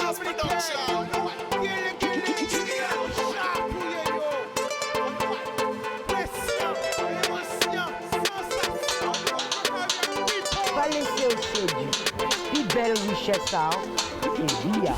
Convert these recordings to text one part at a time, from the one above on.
Genius Production. Pas laisser au séduit. Plus belle richesse, ça. Et via.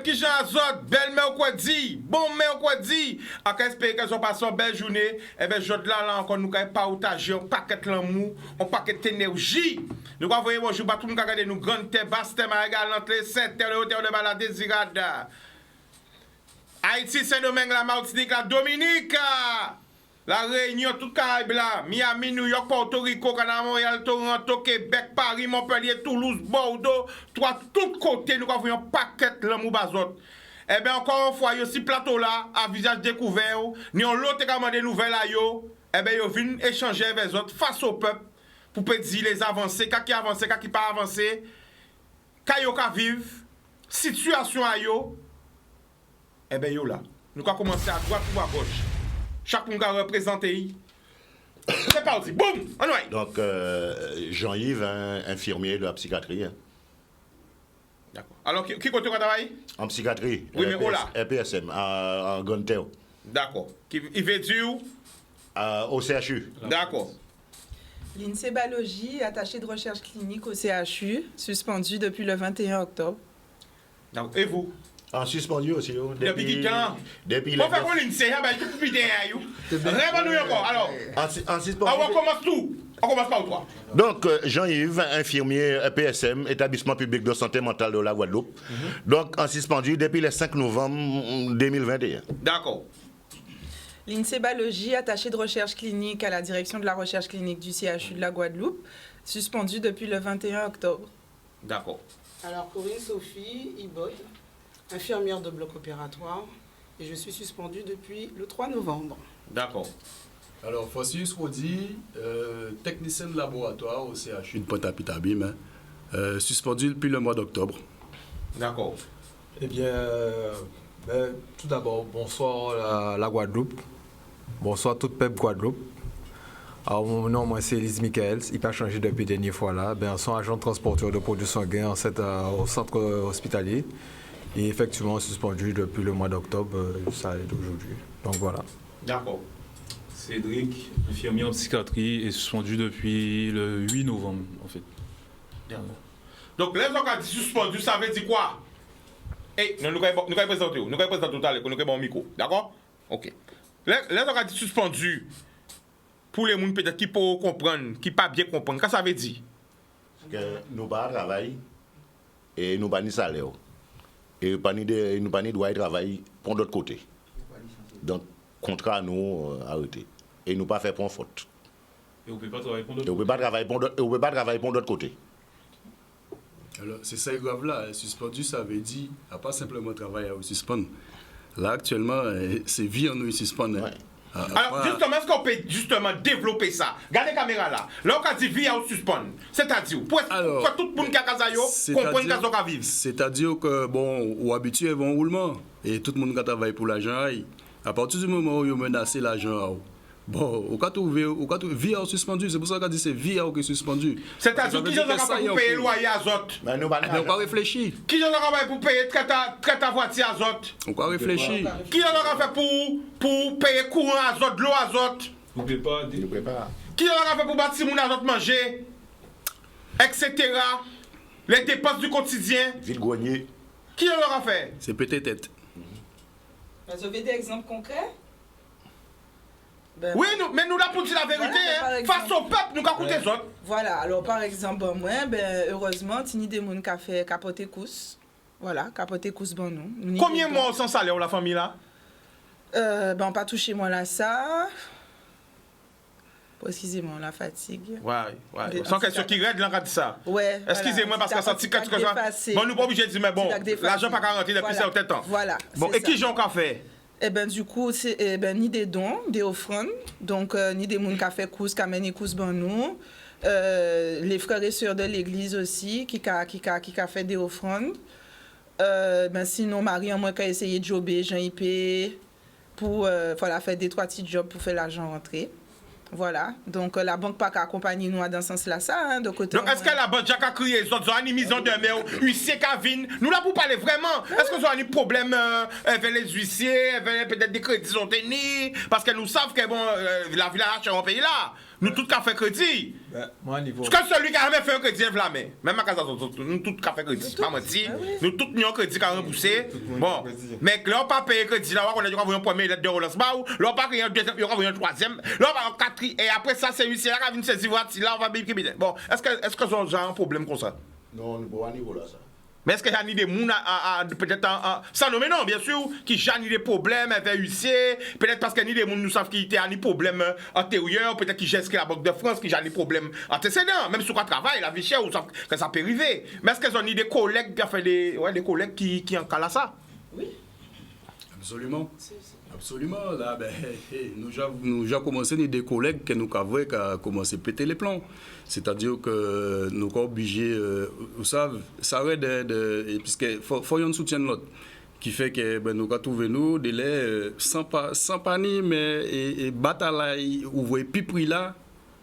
Qui j'en azot, belle mais quoi dit, bon mais quoi dit, à qu'espérer qu'elles ont passé une belle journée, et bien je là encore nous n'avons pas partager un paquet l'amour, un paquet d'énergie. Nous avons voyé bonjour, tout le monde regarder nous grande terre, basse terre, égal entre les 7 terres, le hauteur de la désirade. Haïti, Saint-Domingue, la Martinique, la Dominique, la Réunion, tout Caraïbe là, Miami, New York, Porto Rico, Canada, Montréal, Toronto, Québec, Paris, Montpellier, Toulouse, Bordeaux, tout côté, nous avons un paquet l'amour bazot. Eh bien, encore une fois, il y a ce plateau là, à visage découvert, ni on l'autre également des nouvelles là, eh bien, ils viennent échanger avec les autres face au peuple pour dire les avancées, qui avancé, qui pas avancé, qui vivre, situation à yo, eh bien, yo là. Nous allons commencer à droite ou à gauche. Chaque monde a représenté. C'est parti. Boum! On y va. Donc, Jean-Yves, infirmier de la psychiatrie. Hein. D'accord. Alors, qui côté travaille? En psychiatrie. Oui, mais où là? RPSM, en Gontel. D'accord. Il veut dire où? Au CHU. D'accord. L'INSEE attaché de recherche clinique au CHU, suspendu depuis le 21 octobre. D'accord. Et vous? En suspendu aussi. Depuis qui temps? Depuis on fait quoi l'INSEE? Ah ben, tout petit derrière vous. Rêve-nous encore. Alors, en suspendu. on commence tout. On commence par où, toi? Donc, Jean-Yves, infirmier PSM, établissement public de santé mentale de la Guadeloupe. Donc, en suspendu depuis le 5 novembre 2021. D'accord. L'INSEE attaché de recherche clinique à la direction de la recherche clinique du CHU de la Guadeloupe, suspendu depuis le 21 octobre. D'accord. Alors, Corinne Sophie Ibod, infirmière de bloc opératoire, et je suis suspendue depuis le 3 novembre. D'accord. Alors, Fossius Rodi, technicien de laboratoire au CHU de Pointe-à-Pitabim, suspendu depuis le mois d'octobre. D'accord. Eh bien, tout d'abord, bonsoir la Guadeloupe. Bonsoir tout le peuple Guadeloupe. Alors, mon nom, moi, c'est Elise Michaels. Il n'a pas changé depuis la dernière fois là. Ben, son agent de transporteur de produits sanguins au centre hospitalier. Et effectivement suspendu depuis le mois d'octobre jusqu'à aujourd'hui. Donc voilà. D'accord. Cédric, infirmier en psychiatrie, est suspendu depuis le 8 novembre, en fait. D'accord. Donc, les gens qui ont suspendu, ça veut dire quoi? Eh, nous allons présenter, nous allons présenter tout à l'heure, nous allons un micro. D'accord? Ok. Les gens qui ont suspendu, pour les gens peut-être qui peuvent comprendre, qui ne peuvent pas bien comprendre, qu'est-ce que ça veut dire? Que nous pas travail et nous pas ni salaire. Et nous pas ni droit de travail pour l'autre côté. Donc, contrat nous arrêté. Et nous pas fait pour faute. Et vous ne pouvez pas travailler pour d'autres. Et vous ne pouvez pas travailler pour l'autre côté. Alors, c'est ça grave là. Suspendu, ça veut dire, à pas simplement travailler à suspendre. Là, actuellement, c'est vie en nous suspendre. Ouais. Alors, justement, est-ce qu'on peut justement développer ça? Regardez la caméra là. Là, on dit vie à suspendre. C'est-à-dire, pour que tout le monde qui a Kazayo comprenne qu'à ce vivre. C'est-à-dire que, bon, ou habitué vont roulement. Et tout le monde qui travaille pour l'argent, à partir du moment où ils menacent l'argent, bon, au cas où vie est suspendue, c'est pour ça qu'on dit c'est vie qui est suspendue. C'est-à-dire, qui j'en a pour payer le loyer à Zot? Mais nous pas on va réfléchir. Qui j'en a pour payer traite à voiture à Zot? On va réfléchir. Qui j'en a fait pour payer courant à Zot, l'eau à Zot? Vous ne pouvez pas. Qui j'en a fait pour bâtir mon à Zot manger? Etc. Les dépenses du quotidien. Vide-grenier. Qui j'en a fait? C'est peut-être. Vous avez des exemples concrets? Ben, Oui, mais nous là pour dire la vérité, voilà, face au peuple, nous avons des autres. Voilà, alors par exemple, moi, heureusement, Tini Demoun qui a fait capoter cousse. Voilà, capoter cousse bon nous. Combien de mois sans salaire la famille là? Pas touché moi là ça. Excusez-moi, la fatigue. Ouais. Sans question qui raide, là, dit ça. Ouais. Excusez-moi, parce que ça, c'est quelque chose. Bon, nous pas obligé de dire, mais bon, l'argent pas garanti depuis certain temps. Voilà. Bon, et qui j'en a fait? Eh ben, du coup, c'est ni des dons, des offrandes, donc ni des gens qui ont fait course, qui amènent des courses ben nous. Les frères et sœurs de l'église aussi, qui a fait des offrandes. Ben, sinon, Marie, moi, qui a essayé de jobber, Jean-IP, pour voilà, faire des 3 petits jobs pour faire l'argent rentrer. Voilà, donc la banque pas accompagner nous dans ce sens-là, ça, hein, de côté. Donc, est-ce que la banque a crié les autres animisants de mer, huissiers Kavin, nous là pour parler vraiment? Est-ce que vous avez des problèmes avec les huissiers, avec peut-être des crédits sont tenus? Parce que nous savons que bon, la village est en pays là. Nous tous qui fait crédit. Moi, niveau. Parce que celui qui a jamais fait un crédit est flammé. Même à casa, nous tous qui fait crédit. Pas mentir. Nous tous nous avons crédit qui a remboursé. Bon, mais là, on pas payer crédit là, on a un premier lettre de relancement, là, on pas payer un deuxième, on va un troisième, là, on va un quatrième, et après ça, c'est huissier qui vient saisir voiture, là, on va bien. Bon, est-ce que j'ai un problème comme ça? Non, on n'est pas à niveau là, ça. Mais est-ce qu'il y a des gens, peut-être, sans nommer non, bien sûr, qui j'ai des problèmes avec huissier, peut-être parce qu'il y a des gens nous savent qu'il y a des problèmes antérieurs, peut-être qui gèrent la Banque de France, qui ont des problèmes antécédents, même sur quoi travail, la vie chère, ou que ça peut arriver. Mais est-ce qu'ils ont des collègues qui ont fait des collègues qui en calent ça? Oui. Absolument. Absolument. Là, ben, nous avons commencé des collègues que nous avons commencé à péter les plans. C'est-à-dire que nous sommes obligés, vous savez, ça arrête puisque faut y soutien de l'autre. Qui fait que ben, nous avons trouvé nous des délais sans panique, mais et bataille, ouvrir pipri là,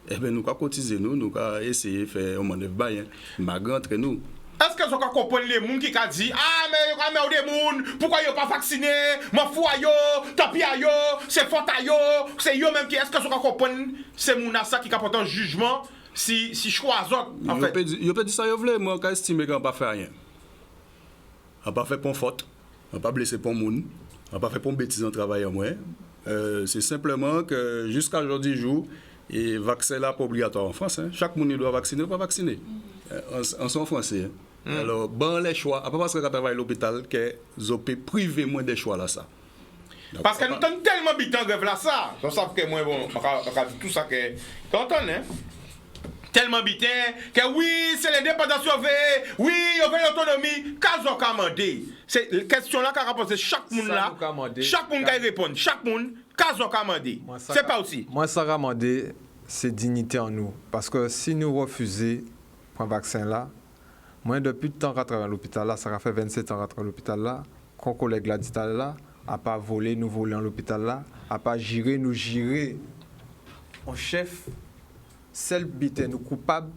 et ben, nous avons cotisé, nous avons essayé de faire un manœuvre malgré entre nous. Est-ce que vous comprenez les gens qui ont dit ah, mais il y a des gens, pourquoi ils ne sont pas vaccinés? M'en fous à yo, tant pis à yo, c'est faute à yo, c'est yo même qui. Est-ce que vous comprenez ces gens qui apportent un jugement si choix autres en fait? Ils peuvent dire ça, ils veulent, moi, j'estime qu'on n'a pas fait rien. On n'a pas fait pour faute, on n'a pas blessé pour monde, on n'a pas fait pour bêtise en travaillant moins. C'est simplement que jusqu'à aujourd'hui jour, et vaccin là pas obligatoire en France. Hein. Chaque monde doit vacciner ou pas vacciner. En sont français. Hein. Alors, bon les choix, à part parce que quand on travaille à l'hôpital, que vous pouvez priver moins des choix là ça. Donc, parce que nous sommes tellement habitants de là ça. Nous savons que moi, bon, tout ça que. Quand on est. Tellement habitants que oui, c'est l'indépendance sauvée, oui, on veut l'autonomie. Quand on a demandé, c'est la question là qu'a posé chaque monde là. Chaque monde qui répond, chaque monde, quand on a demandé. C'est pas aussi. Moi, ça a demandé, c'est dignité en nous. Parce que si nous refusons un vaccin là, moi, depuis le temps que je travaille à l'hôpital là, ça a fait 27 ans que je travaille à l'hôpital là, quand collègue l'a dit là, à pas voler, nous voler à l'hôpital là, à pas gérer, nous gérer en chef. Celle qui nous coupable,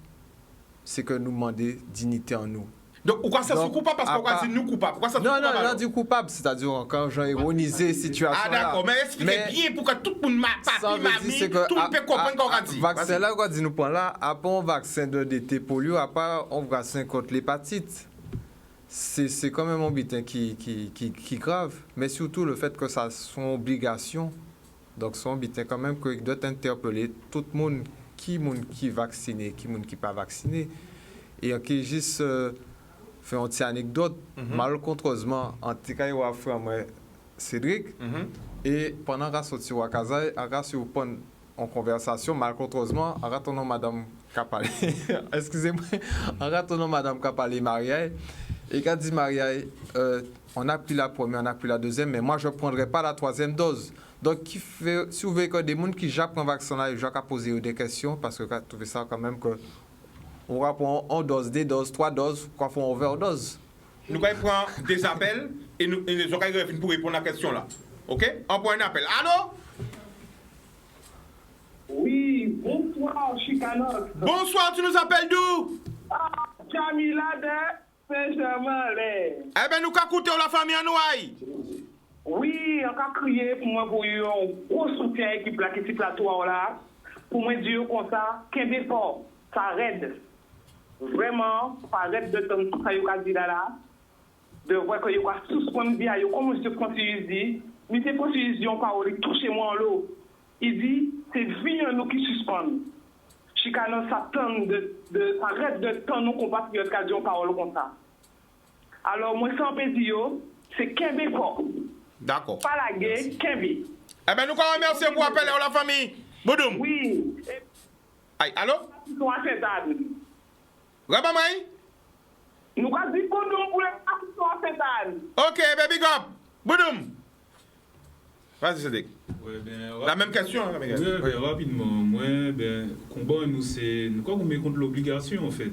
c'est que nous demandons dignité en nous. Donc, pourquoi ça se coupable? Parce qu'on dit nous coupables. Pourquoi ça se coupable? Non, dit coupable, c'est-à-dire quand j'ai ironisé la situation. Ah, d'accord, mais expliquez bien pour que tout le monde papi, mamie, tout le monde peut comprendre qu'on a dit. Le vaccin là, qu'on dit nous prend là, à part un vaccin de DT polio, à part un vaccin contre l'hépatite. C'est quand même un butin qui grave, mais surtout le fait que ça soit une obligation. Donc, c'est un butin quand même qui doit interpeller tout le monde. Qui est vacciné, qui n'est pas vacciné. Et qui juste fait une petite anecdote, malencontreusement, en tout cas, il y a frère Cédric, et pendant qu'on sorti à Kazaï, on prend en conversation, malencontreusement, en retournant Madame Kapalé, excusez-moi, en retournant Madame Kapalé Mariaï, et quand dit Mariaï, on a pris la première, on a pris la deuxième, mais moi je ne prendrai pas la troisième dose. Donc, si vous voulez que des gens qui jappent un vaccin là, ils ont posé des questions, parce que vous trouvez ça quand même que on va prendre 1 dose, 2 doses, 3 doses, quoi faut overdose. Nous allons prendre des appels et nous allons pour répondre à la question là. OK? On prend un appel. Allô? Oui, bonsoir, Chicanos. Bonsoir, tu nous appelles d'où? Ah, Jamila de Saint-Germain-les. Eh bien, nous allons écouter la famille en Noailles. Oui, on a crié pour moi pour un gros soutien à l'équipe là qui est plateau là. Pour moi dire comme ça, qu'un effort, ça aide. Vraiment, ça aide de temps tout ça y a dit là. De voir que y a suspendre bien, comme monsieur Conseiller dit, mais c'est Conseiller on parle toucher moi en l'eau. Il dit c'est vie nous qui suspend. Chicano ça tente de arrête de temps nos compatriotes qui ont parole comme ça. Alors moi sans pédir, c'est qu'un effort. D'accord. Pas la guerre, Kembi. Eh bien, nous allons remercier pour appeler la famille. Boudoum. Oui. Aïe, allô? Nous à Saint-Anne. Rabamaï? Nous allons dire Boudoum pour les assistants à Saint-Anne. Ok, baby up. Boudoum. Vas-y, Cédric. Ouais, La même question, hein, oui, rapidement. Moi, combat, nous, c'est. Nous, quand on met contre l'obligation, en fait,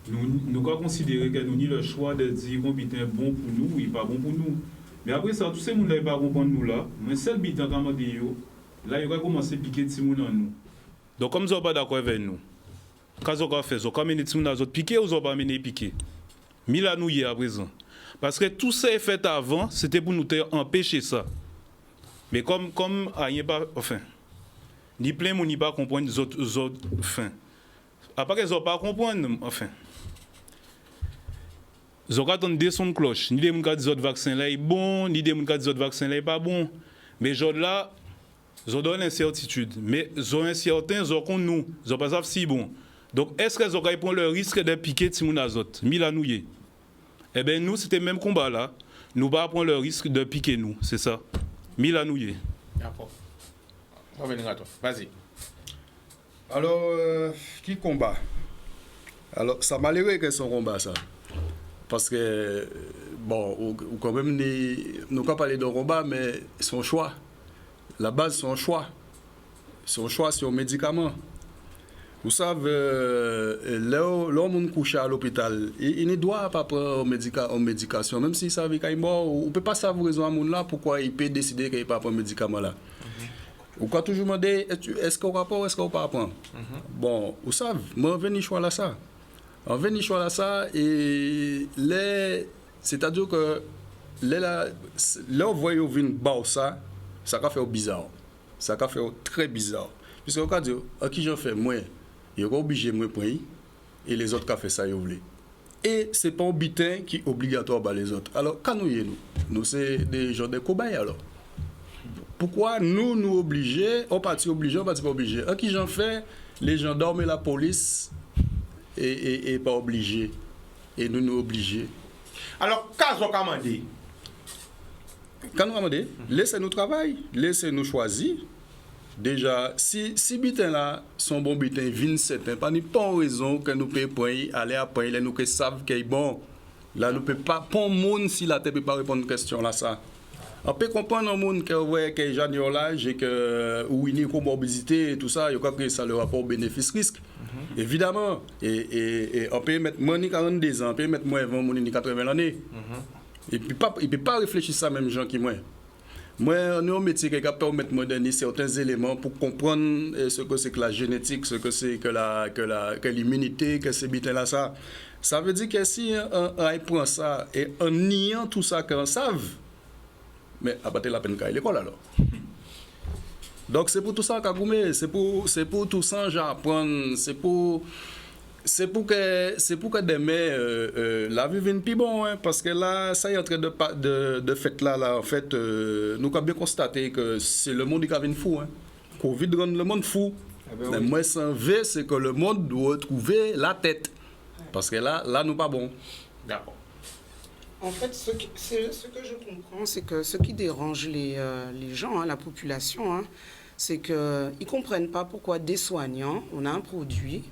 nous, quand considérer que nous ni le choix de dire qu'on est bon pour nous ou pas bon pour nous. Mais après ça, tous ces gens ne pas comprendre nous là. Mais seul bitan comme dit là, il va commencer à piquer de gens en nous. Donc, comme ils sont pas d'accord avec nous, quand ils ont fait, ils ont mené de gens piquer ou ils ont pas mené piquer. Mais là, nous y est à présent. Parce que tout ça est fait avant, c'était pour nous empêcher ça. Mais comme rien pas, enfin, ni plein monde ni pas comprendre les autres, enfin. Après qu'ils n'ont pas comprendre, enfin. Ils ont attendu des sons de cloche. Ni des gens qui disent que vaccin là est bon, ni des gens qui disent que vaccin là est pas bon. Mais gens là, ils ont une incertitude. Mais ils ont incertain, ils ont qu'on nous, ils ont pas ça si bon. Donc est-ce qu'ils ont prendre le risque de piquer si moun azot, mila nouye? Eh bien nous c'était le même combat là. Nous pas prendre le risque de piquer nous, c'est ça. Mila nouye. D'accord. Vas-y. Alors, qui combat? Alors, ça m'a l'air que son combat, ça. Parce que, bon, ou quand même, nous pas parler de combat, mais son choix. La base, son choix. Son choix sur un médicament. Vous savez, l'homme couché à l'hôpital, il ne doit pas prendre en médication. Même s'il savait qu'il est mort, on ne peut pas savoir raison à mon là pourquoi il peut décider qu'il ne pas prendre médicament là. Ou quand toujours demander est-ce qu'on va prendre ou est-ce qu'on ne va pas prendre. Bon, vous savez, moi je vais choisir ça. On va choisir ça et c'est-à-dire que là on voit une ça va faire bizarre. Ça va faire très bizarre. Puisque on va dire à qui j'en fais moi, il est obligé de me prendre et les autres qui font ça ils veulent. Et c'est pas un butin qui est obligatoire par les autres. Alors quand nous c'est des gens de cobayes alors. Pourquoi nous obligés, on partit obligé, on partit pas obligé. À qui j'en fais, les gendarmes et la police et pas obligés. Et nous obligés. Alors, qu'est-ce qu'on commande? Quand nous commandons, laissez-nous travailler, laissez-nous choisir. Déjà, si bitin là, son bon bitin, vin certain, pas ni pas raison que nous pouvons aller après, nous que savent qu'il est bon. Là, nous ne pouvons pas, pour monde si la tête peut pas répondre à une question là, ça. On peut comprendre un monde qui est jeune de l'âge et que ou une comorbidité et tout ça, il y a que ça le rapport bénéfice-risque. Évidemment. Et on peut mettre moins de 42 ans, on peut mettre moins 20 moins de 80 années. Et puis il ne peut pas réfléchir ça même gens qui moi. Moi, nous, on métier qui peut mettre moderniser certains éléments pour comprendre ce que c'est que la génétique, ce que c'est que l'immunité, que c'est bitin là ça. Ça veut dire que si on prend ça et en niant tout ça qu'on savent, mais abattez la peine qu'à l'école alors. Donc c'est pour tout ça qu'à Goumé, c'est pour tout ça j'apprends, c'est pour que demain la vie vienne plus bon hein, parce que là ça est en train de fait là en fait nous avons bien constaté que c'est le monde qui vient fou hein. Covid rend le monde fou. Mais moi sans V c'est que le monde doit trouver la tête parce que là nous pas bon. D'accord. En fait, ce que je comprends, c'est que ce qui dérange les gens, hein, la population, hein, c'est qu'ils ne comprennent pas pourquoi des soignants, on a un produit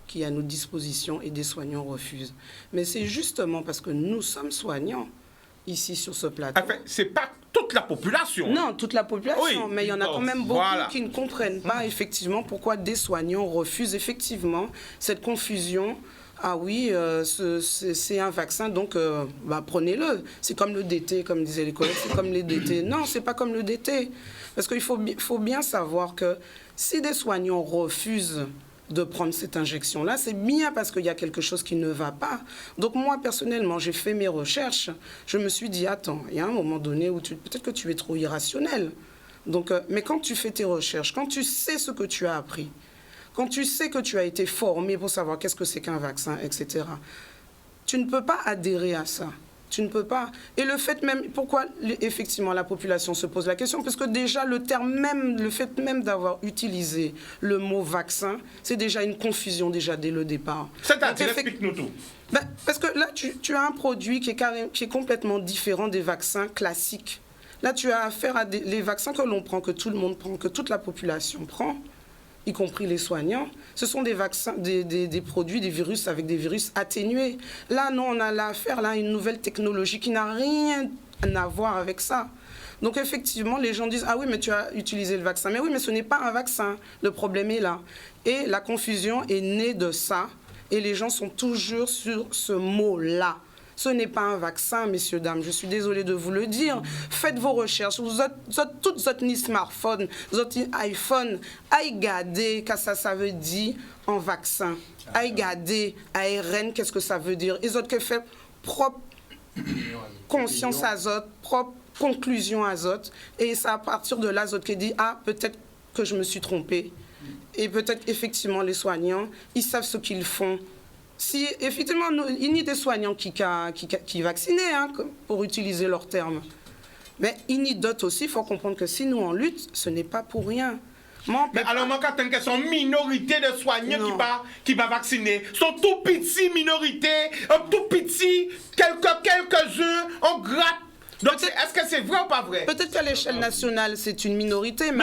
qui est à notre disposition et des soignants refusent. Mais c'est justement parce que nous sommes soignants ici sur ce plateau. Enfin, ce n'est pas toute la population. Non, toute la population, oui, mais il y en a quand même beaucoup qui ne comprennent pas effectivement pourquoi des soignants refusent effectivement cette confusion. Ah oui, c'est un vaccin, donc prenez-le. C'est comme le DT, comme disaient les collègues, c'est comme les DT. Non, c'est pas comme le DT. Parce qu'il faut bien savoir que si des soignants refusent de prendre cette injection-là, c'est bien parce qu'il y a quelque chose qui ne va pas. Donc moi, personnellement, j'ai fait mes recherches. Je me suis dit, attends, il y a un moment donné où peut-être que tu es trop irrationnel. Donc, mais quand tu fais tes recherches, quand tu sais ce que tu as appris, quand tu sais que tu as été formé pour savoir qu'est-ce que c'est qu'un vaccin, etc., tu ne peux pas adhérer à ça. Tu ne peux pas. Et le fait même, pourquoi effectivement la population se pose la question? Parce que déjà le fait même d'avoir utilisé le mot vaccin, c'est déjà une confusion déjà dès le départ. C'est-à-dire, explique-nous tout. Parce que là, tu as un produit qui est complètement différent des vaccins classiques. Là, tu as affaire à les vaccins que l'on prend, que tout le monde prend, que toute la population prend, y compris les soignants, ce sont des vaccins, des produits, des virus avec des virus atténués. Là, non, on a affaire à une nouvelle technologie qui n'a rien à voir avec ça. Donc effectivement, les gens disent « Ah oui, mais tu as utilisé le vaccin. » Mais oui, mais ce n'est pas un vaccin. Le problème est là. Et la confusion est née de ça. Et les gens sont toujours sur ce mot-là. Ce n'est pas un vaccin, messieurs, dames. Je suis désolée de vous le dire. Faites vos recherches. Vous êtes toutes votre smartphone, votre iPhone. Aïe garder, qu'est-ce que ça veut dire en vaccin. Aïe garder, ARN, qu'est-ce que ça veut dire. Et autres qui fait propre conscience azote, propre conclusion azote. Et c'est à partir de l'azote qui dit, ah, peut-être que je me suis trompée. Et peut-être effectivement les soignants, ils savent ce qu'ils font. Si effectivement, il y a des soignants qui vaccinent, hein, pour utiliser leurs termes. Mais il y a d'autres aussi, il faut comprendre que si nous en lutte, ce n'est pas pour rien. Mais alors, moi, quand il y a une minorité de soignants qui va vacciner, sont tout petits minorités, tout petits, quelques-uns, on gratte. Donc, est-ce que c'est vrai ou pas vrai? Peut-être qu'à l'échelle nationale, c'est une minorité, mais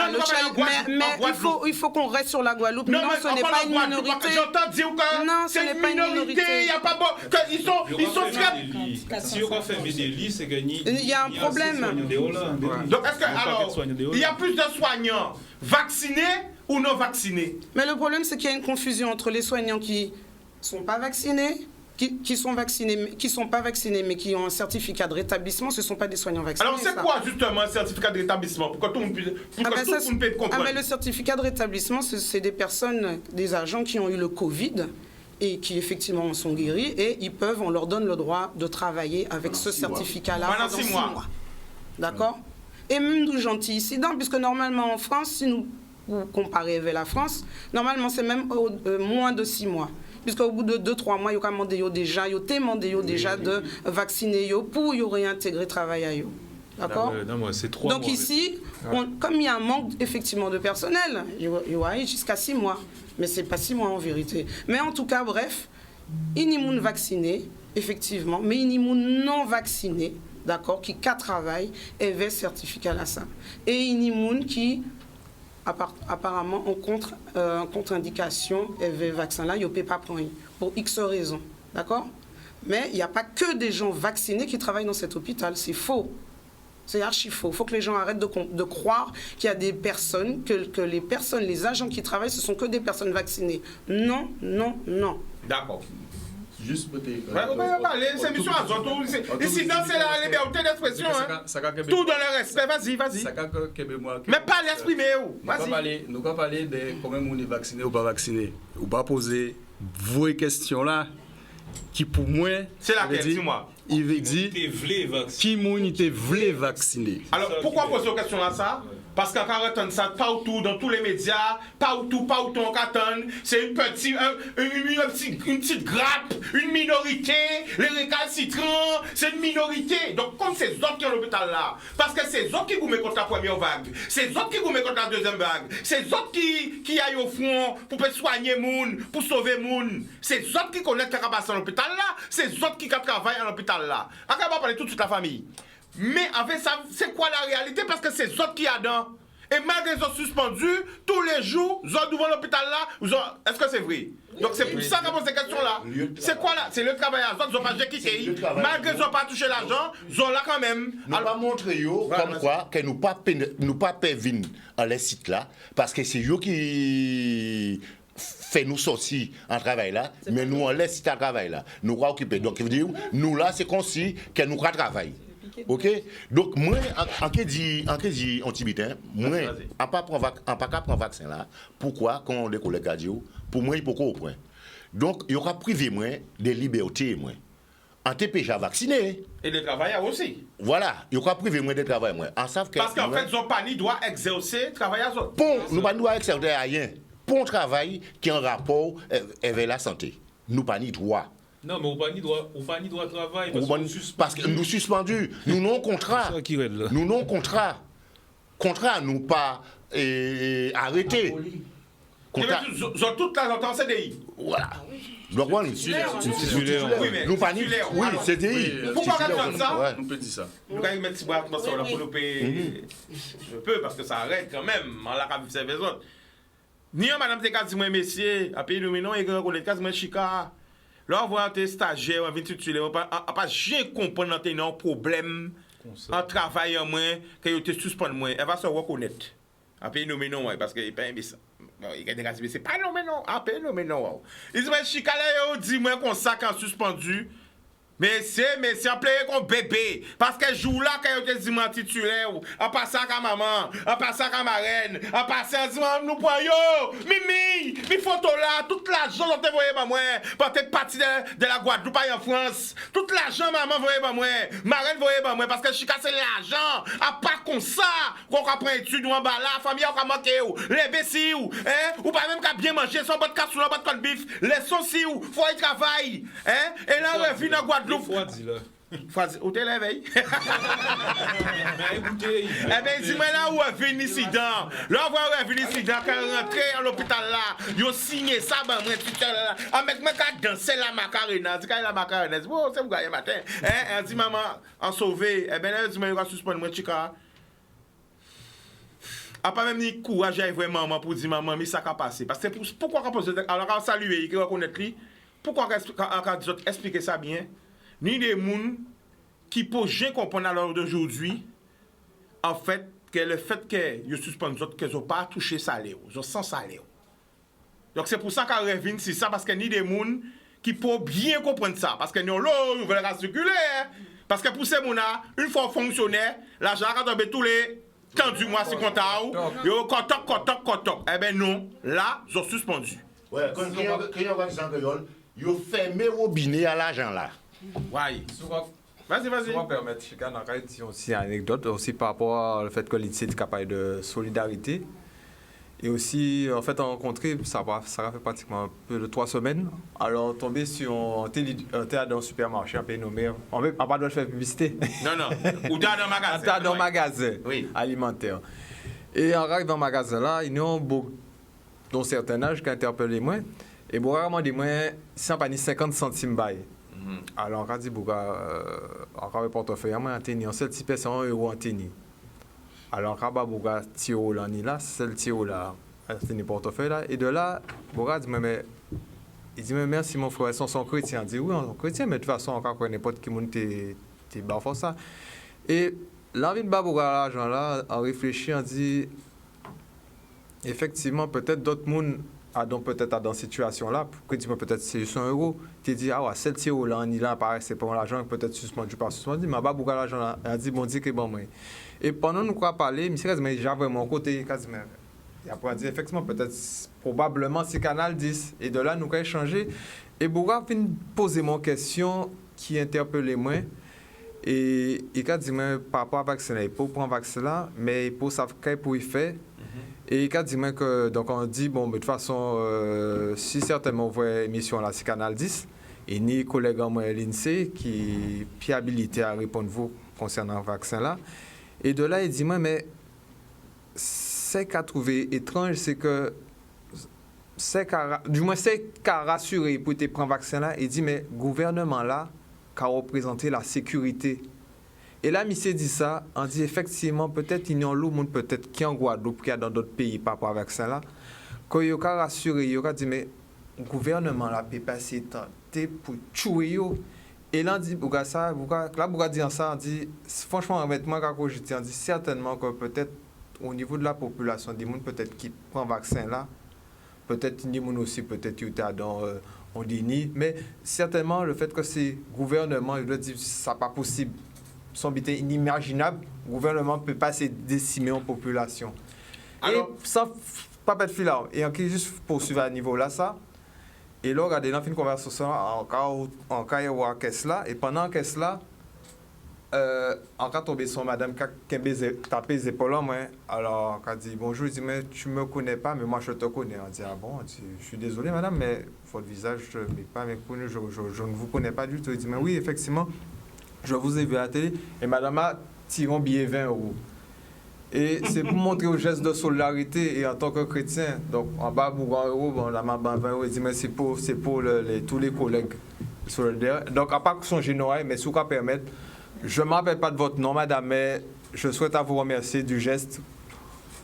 il faut qu'on reste sur la Guadeloupe. Non, ce n'est pas une minorité. J'entends dire que c'est une minorité, il n'y a pas bon. Ils sont très. Si on fait des délits, c'est gagné. Il y a un problème. Donc, est-ce que, alors, il y a plus de soignants vaccinés ou non vaccinés? Mais le problème, c'est qu'il y a une confusion entre les soignants qui ne sont pas vaccinés. Qui sont vaccinés, qui ne sont pas vaccinés, mais qui ont un certificat de rétablissement, ce ne sont pas des soignants vaccinés. Alors, c'est quoi justement un certificat de rétablissement? Pour que tout le monde puisse comprendre. Le certificat de rétablissement, c'est des personnes, des agents qui ont eu le Covid et qui effectivement sont guéris et on leur donne le droit de travailler avec ce certificat-là pendant 6 mois. D'accord? Et même nous, gentils ici, puisque normalement en France, si nous comparons avec la France, normalement c'est même moins de 6 mois. Puisqu'au bout de 2-3 mois, il y a déjà de vacciner pour réintégrer le travail à eux. D'accord? C'est 3 mois. Donc ici, comme il y a un manque effectivement de personnel, il y a jusqu'à 6 mois. Mais ce n'est pas 6 mois en vérité. Mais en tout cas, bref, il y a des vaccinés, effectivement, mais il y a des non vaccinés, d'accord, qui travaillent et veulent certificat là ça. Et il y a des qui apparemment en contre-indication et vaccin là, ils ne peuvent pas prendre pour X raisons, d'accord? Mais il n'y a pas que des gens vaccinés qui travaillent dans cet hôpital, c'est faux. C'est archi faux. Il faut que les gens arrêtent de croire qu'il y a des personnes, que les agents qui travaillent, ce sont que des personnes vaccinées. Non, non, non. D'accord. Juste peut-être. C'est mission à Zoto. Ici, c'est la liberté d'expression. Tout dans le respect. Vas-y. Mais pas l'exprimer. Vas-y. Nous allons parler de comment on est vacciné ou pas vacciné. Ou pas poser vos questions là, qui pour moi. C'est laquelle, dis-moi. Il veut dire qui était voulu vacciner. Alors pourquoi poser cette question là ça? Parce qu'on entend ça partout, dans tous les médias, partout on entend. C'est une petite grappe, une minorité, les récalcitrants, c'est une minorité. Donc comme c'est autres qui sont à l'hôpital là, parce que c'est autres qui vous mettent contre la première vague, c'est autres qui vous mettent contre la deuxième vague, c'est autres qui aillent au front pour soigner moun, pour sauver moun, c'est autres qui connaissent ce qui passe à l'hôpital là, c'est autres qui travaillent à l'hôpital là. On va parler toute la famille. Mais avec ça, c'est quoi la réalité? Parce que c'est autres qui y a dans. Et malgré qu'ils sont suspendus, tous les jours, ils ont devant l'hôpital là. Est-ce que c'est vrai? Donc c'est pour ça qu'on pose ces questions-là. C'est quoi là? C'est le travail à ils n'ont pas quitté. Malgré qu'ils n'ont pas touché l'argent, ils ont là quand même. Nous va montrer comme quoi que nous pas venir à les sites là, parce que c'est eux qui fait nous sortir en travail là, mais nous on laisse sites à travail là. Nous va occuper. Donc il veut dire, nous là c'est comme si que nous travaillons. Ok, donc moi, en qui dit antibitin, moi, en pas prendre vaccin là, pourquoi quand les collègues disent, pour moi il faut qu'on point. Donc il y aura privé moi des libertés moi. En TPJ vacciné. Et des travailleurs aussi. Voilà, il y aura privé moi des travailleurs moi. Parce qu'en fait, Zopani doit exercer travailler aux autres. Bon, nous pas doit exercer rien. Pour un travail qui est en rapport avec la santé. Nous pas ni droit. Non, mais on pas ni droit travail parce que nous suspendus, nous non contrat. Nous non contrat. Contrat nous pas arrêté. Contrat. Ils ont toute la longtemps CDI. Voilà. Donc nous pas ni. Oui, CDI. Pourquoi on a ça? On peut dire ça. Nous allons mettre pour nous payer. Je peux parce que ça arrête quand même. On l'a vu ces besoins. Ni madame te dit moi messieurs, à pays nous non et grand collègue quasiment chica. Là, on voit tes stagiaires, on vient tituler, on pas j'ai comprendre un problème en travaillant moins, que vous te suspendez moins, elle va se reconnaître. Après, non, mais non, parce qu'il n'est pas un ça. Il y a des gars qui disent, c'est pas non, mais non. Après, non, mais non. Ils disent, Chikala, dit moi qu'on sac en suspendu. Mais c'est appelé comme bébé. Parce que jour là, quand vous dit moi titulaire, en passant à maman, en passant à ma reine, en passant à dire, nous voyons, Mimi, mes photos là, tout l'argent dont vous voyez, moi, pour être parti de la Guadeloupe en France. Tout l'argent, maman, voyez, moi, ma reine, voyez, moi, parce que Chika, c'est l'argent. À part comme ça, qu'on apprend études ou en bas là, famille, on a manqué, les vessis, ou pas même qu'à bien manger, sans bonne cassou, sans bonne bif, les saucisses, faut y travailler, et là, on revient dans Guadeloupe. Où t'es l'éveil? Eh bien, dis-moi là où est venu incident. Là, où est venu incident, quand on rentre à l'hôpital là, ils ont signé ça, ben, moi, tout à l'heure. Ah, mec, moi, quand danser la macarena, dis, quand la macarena, dis, oh, c'est vous gagnez matin. Elle dit, maman, en sauvé. Eh bien, elle dit, mais il va suspendre moi, chica. A pas même ni courage vraiment maman pour dire maman, mais ça va passer. Parce que pourquoi on pose, alors on salue, on reconnaît lui, pourquoi on expliquer ça bien? Ni des gens qui peuvent bien comprendre à l'heure d'aujourd'hui, en fait, que le fait que ils suspendent autres, qu'ils n'ont pas touché salaire, ils ont sans salaire. Donc c'est pour ça qu'on revient sur ça, parce que ni des gens qui peuvent bien comprendre ça, parce que nous, nous veulent circuler. Parce que pour ces gens-là, une fois fonctionnaire, l'argent va tomber tous les temps du mois, c'est compte à où, kotok. Eh bien non, là, ils ont suspendu. Ouais, quand il y a un organisation créole, ils ont fermé le robinet à l'argent là. Ouais. Vas-y. On va permettre, Chika, dans le cas aussi une anecdote, aussi par rapport au fait que l'INSEE est capable de solidarité. Et aussi, en fait, on a rencontré, ça fait pratiquement un peu de 3 semaines. Alors, on est tombé sur un théâtre dans un supermarché, un pays nommé. On n'a pas de faire publicité. Non. Ou dans un magasin. Un théâtre dans un magasin alimentaire. Et on arrive dans le magasin là, il y a un beau, d'un certain âge, qui a interpellé moi. Et bon, rarement, dit moi, c'est pas ni 50 centimes bail. Alors, on a dit, encore le portefeuille, moi, un tennis, un seul type, c'est 1 euro en tennis. Alors, on a dit, tiro là, c'est le tiro là, un tennis portefeuille là. Et de là, on a dit, mais il dit, mais merci mon frère, ils sont chrétiens. Il dit, oui, on est chrétien, mais de toute façon, encore connaît n'importe qui monde t'es bas pour ça. Et l'envie de Babouga l'argent là, on réfléchit, on dit, effectivement, peut-être d'autres monde peut-être dans cette situation-là, peut-être c'est juste 1 euro, tu dis, ah ouais, 7 euros là, il apparaît, c'est pour l'argent, peut-être suspendu par suspendu, mais Babouga l'argent là, elle dit, bon, dit que bon, moi. Et pendant nous quoi parler, monsieur Rez, mais j'avais mon côté quasiment. Et après, on dit, effectivement, peut-être, probablement, c'est Canal 10. Et de là, nous avons échangé. Et Bouga vient poser mon question qui interpellait moi. Et il a dit, par rapport à vacciner, il faut prendre vaccin là, mais il faut savoir qu'il faut y faire. Et il a dit que, donc on dit, bon, de toute façon, si certainement vous voyez l'émission là, c'est Canal 10, et ni collègue en moi, l'INSEE, qui est habilité à répondre vous concernant le vaccin là. Et de là, il dit, mais ce qu'a trouvé étrange, c'est que, du moins, c'est qu'a rassuré pour te prendre le vaccin là, il dit, mais le gouvernement là, qui a représenté la sécurité. Et là, monsieur dit ça, on dit effectivement, peut-être il y a un monde peut-être qui est en Guadeloupe, qui est dans d'autres pays par rapport à vaccin là, quand il a rassuré, il a dit, mais le gouvernement là peut passer temps pour tuer. Et là, on dit, là, dit ça, on dit, franchement, avec moi, quand je dis, on dit certainement que peut-être au niveau de la population, des gens peut-être qui prennent le vaccin là, peut-être des gens aussi, peut-être qui sont dans on dit ni, mais certainement le fait que c'est gouvernement, il doit dire, ça n'est pas possible. Son but est inimaginable, le gouvernement ne peut pas se décimer en population. Alors, et sans pas de fil là, et on peut juste poursuivre à niveau là, ça. Et là, regardez, dans une conversation, en cas où on caisse là, et pendant caisse là, en cas tombé sur madame qui a tapé les épaules, alors elle dit bonjour, il dit mais tu me connais pas, mais moi je te connais. On dit ah bon, dit, je suis désolé madame, mais votre visage je ne pas connu, je ne vous connais pas du tout. Il dit mais oui effectivement, je vous ai vu à la télé et madame a tiré un billet 20 euros. Et c'est pour montrer au geste de solidarité et en tant que chrétien, donc en bas pour 1 euro, bon, la main 20 euros, il dit mais c'est pour tous les collègues solidaires. Donc à part son général, mais sous quoi permettre. Je ne me rappelle pas de votre nom, madame, mais je souhaite à vous remercier du geste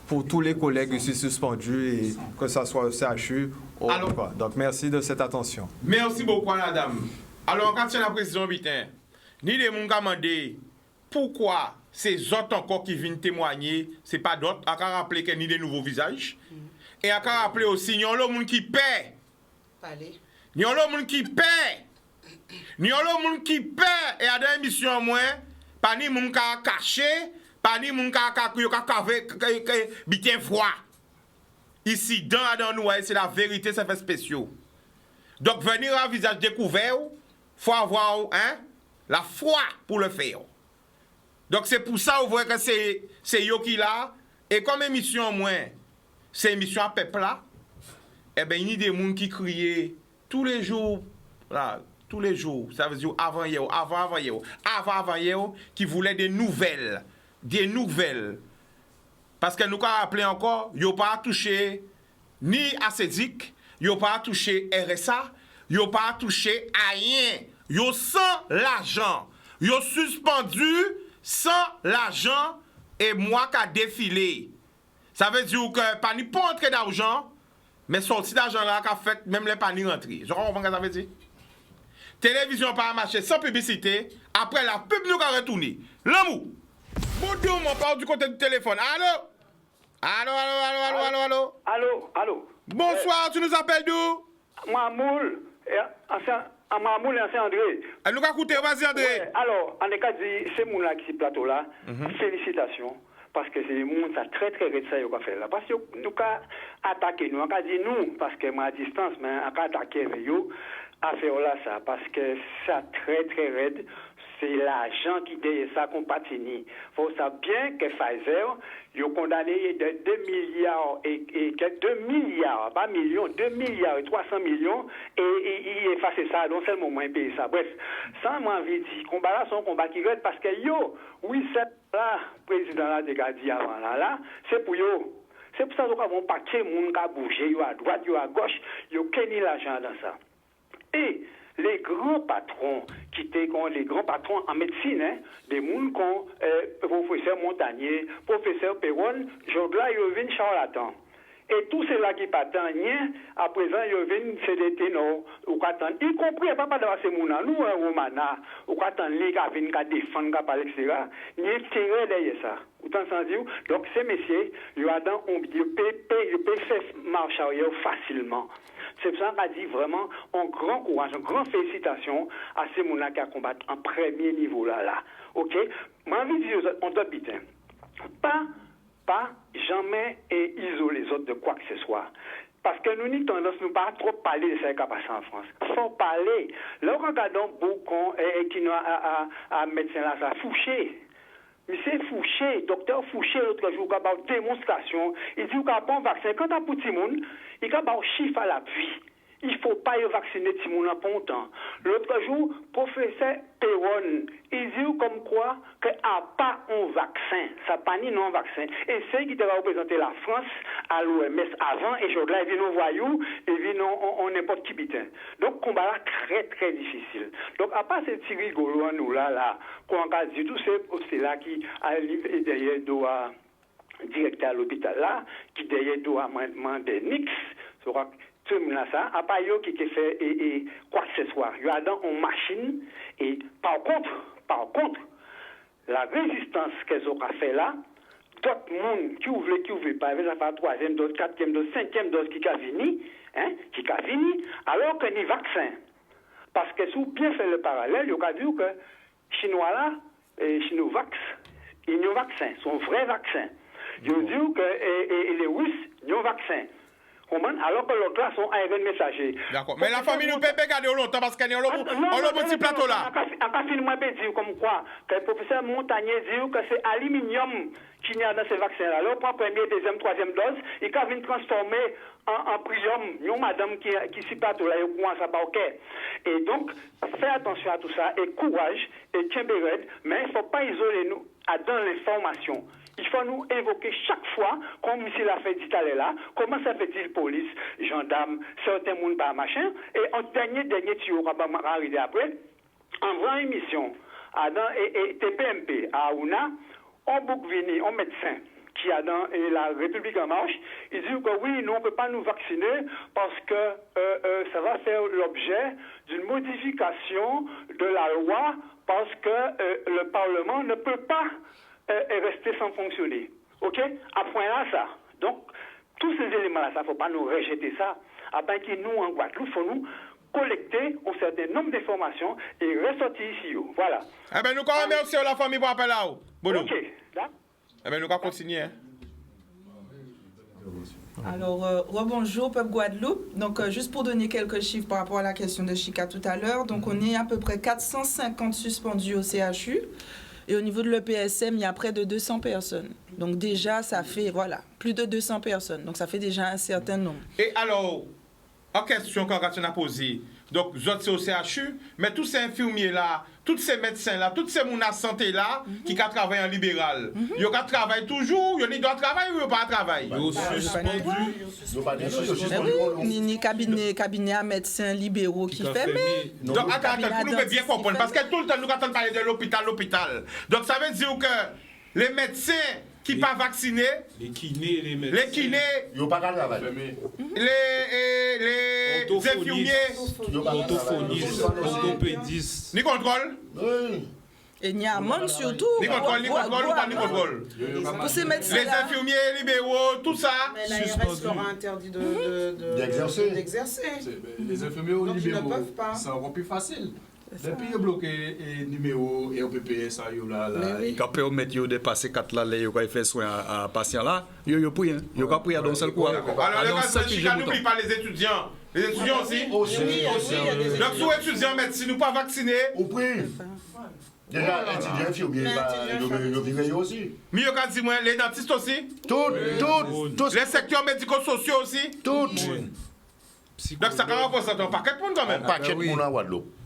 pour tous les collègues ici suspendus, et que ce soit au CHU ou quoi. Donc, merci de cette attention. Merci beaucoup, madame. Alors, quand c'est la précision, ni les gens qui ont demandé pourquoi ces autres encore qui viennent témoigner, c'est pas d'autres, à rappeler qu'il y a des nouveaux visages, et à rappeler aussi, il y a le monde qui paie. Il y a le monde qui paie. Il y a le monde qui paie. Et à des émissions, moi, pas ni monde qui a caché, pas ni monde qui a bien froid. Ici, dans nous, c'est la vérité, ça fait spécial. Donc, venir à visage découvert, il faut avoir la foi pour le faire. Donc, c'est pour ça, vous voyez que c'est yo qui là. Et comme émission, moi, c'est émission à peuple là, eh bien, il y a des gens qui crient tous les jours, là, tous les jours, ça veut dire avant hier, qui voulaient des nouvelles. Parce que nous avons rappelé encore, ils n'ont pas touché ni ACEDIC, ils n'ont pas touché RSA, ils n'ont pas touché à rien. Ils ont sans l'argent. Ils ont suspendu sans l'argent et moi qui a défilé. Ça veut dire que pas ni pas entrer d'argent, mais sorti d'argent là qui a fait même les pas ni rentrer. Je comprends ce que ça veut dire. Télévision pas marché sans publicité. Après la pub nous a retourné. L'amour. Bonjour, mon parle du côté du téléphone. Allô? Allô? Bonsoir, tu nous appelles d'où? Mamoul, Mamoul et ancien André. Nous allons écouter, vas-y André. Ouais, alors, on est qu'à dire, c'est mon là qui est plateau là. Félicitations. Parce que c'est des gens qui sont très très raides ça qu'on fait là. Parce que nous avons attaqué, nous avons dit nous, parce que moi à distance, mais on a attaqué avec eux, à faire là ça. Parce que ça très très raide. C'est l'argent qui dit ça qu'on patine. Il faut savoir bien que Pfizer, ils ont condamné de 2 milliards et 2 milliards, pas millions, 2 milliards et 300 millions, et ils effacent ça, non seulement moins payer ça. Bref, ça m'a envie de dire, combat là, c'est un combat qui reste parce que oui, c'est là, le président là, déjà dit avant là, c'est pour yo. C'est pour ça qu'on a un paquet de monde qui a bougé, à droite, à gauche, ils ont gagné l'argent dans ça. Et les grands patrons qui étaient les grands patrons en médecine, des gens comme professeur Montagnier, professeur Perron, Jodla, ils viennent charlatans. Et tous ceux-là qui n'attendent rien, à présent, ils viennent CDT, non, ou qu'attendent, y compris, pas de ces gens-là, nous, Romana, ou qu'attendent, les gars viennent défendre, etc. Ils ont tiré derrière ça. Autant sans dire, donc ces messieurs, ils peuvent faire marche arrière facilement. C'est pour ça qu'on a dit vraiment un grand courage, une grande félicitation à ces gens-là qui ont combattu en premier niveau là. OK? Moi, je veux dire, on doit biter. Pas jamais isoler les autres de quoi que ce soit. Parce que nous avons tendance à ne pas trop parler de ce qui est passé en France. Il faut parler. Là, regardons beaucoup qui nous a médecin là, ça Fouché. Monsieur Fouché, docteur Fouché, l'autre jour, il a une démonstration. Il dit qu'il y a un bon vaccin. Quand il y a un petit monde, il y a un chiffre à l'appui. Il ne faut pas vacciner tout le monde en longtemps. L'autre jour, professeur Perron, il dit comme quoi qu'il n'y a pas un vaccin. Ça pas ni non vaccin. Et c'est qui va représenter la France à l'OMS avant, et aujourd'hui, il vient en voyou, il vient en n'importe qui bitin. Donc, combat là très très difficile. Donc, à part ces petits rigolos, nous là, qu'on a dit tout c'est là qui a derrière doit directeur à l'hôpital là, qui derrière doit demander Nix, tout le monde ça, à part yo qui fait quoi que ce soit. Il y a dans une machine, et par contre, la résistance qu'elles ont fait là, d'autres monde qui ouvre pas, avec la 3e dose, 4e dose, 5e dose qui a fini, alors que ni vaccin. Parce que si vous bien fait le parallèle, il y a dit que Chinois là, Chinovax, ils n'ont vaccin, son vrai vaccin. Il dit que les Russes n'ont vaccin. Alors que l'autre là sont ARN messager. D'accord. Mais la famille nous peut pas garder longtemps parce qu'il y a un petit plateau là. En film, moi, je dire comme quoi, que le professeur Montagnier dit que c'est aluminium qui y a dans ces vaccins-là. Alors, on prend première, deuxième, troisième dose, et quand vient transformer en prium, une madame qui s'y plateau là, il commence à barquer. Et donc, faites attention à tout ça, et courage, et tiens béret, mais il ne faut pas isoler nous dans l'information. Il faut nous évoquer chaque fois, comme ici l'a fait d'Italie là, comment ça fait-il police, gendarme, certains monde par machin, et en dernier tuyau, quand on va arriver après, en vraie émission, et TPMP, à Ouna, on boucle venu, un médecin qui a dans la République en marche, il dit que oui, nous on ne peut pas nous vacciner parce que ça va faire l'objet d'une modification de la loi parce que le Parlement ne peut pas rester sans fonctionner. OK? Après là, ça. Donc, tous ces éléments-là, ça ne faut pas nous rejeter ça. Afin que nous, en Guadeloupe, il faut nous collecter un certain nombre d'informations et ressortir ici. Voilà. Eh bien, nous remercions la famille pour appeler là. Bon, OK. Eh bien, nous allons continuer. Alors, rebonjour, peuple Guadeloupe. Donc, juste pour donner quelques chiffres par rapport à la question de Chika tout à l'heure. Donc, on est à peu près 450 suspendus au CHU. Et au niveau de l'EPSM, il y a près de 200 personnes. Donc, déjà, ça fait, voilà, plus de 200 personnes. Donc, ça fait déjà un certain nombre. Et alors, en question qu'on a posée, donc, vous êtes au CHU, mais tous ces infirmiers-là, tous ces médecins-là, tous ces gens de santé là, qui travaillent en libéral, ils travaillent toujours, ils doivent travailler ou ils ne pas travailler? Ni cabinet à médecins libéraux qui fait, mais... Donc, attends, pour nous bien comprendre, parce que tout le temps, nous entendons parler de l'hôpital. Donc, ça veut dire que les médecins qui ne sont pas vaccinés, les kinés, ils n'ont pas de travail. Les infirmiers, orthophonistes, orthopédistes. ni contrôle? Oui. Et ni amende surtout. Ni contrôle ou pas ni contrôle? Pour ces médecins. Les infirmiers libéraux, tout ça. Mais l'ARS leur a interdit d'exercer. Les infirmiers libéraux, c'est encore plus facile. Depuis qu'ils ont bloqué les numéros et OPP, ça y est là, ils ont permis de dépasser 4 là, ils ont fait soin à patient là, ils ont pris, ils ont pris à un seul coup. Alors, le cas de Chika, n'oublie pas les étudiants. Les étudiants aussi? Aussi. Donc, si vous étudiants médecine ou pas vaccinés, au prix. Déjà, les étudiants infirmiers, ils vivent aussi. Mais il y a dit, les dentistes aussi? Tous. Les secteurs médico-sociaux aussi? Tous. Donc, ça représente un paquet de monde quand même. Un paquet de monde à Guadeloupe.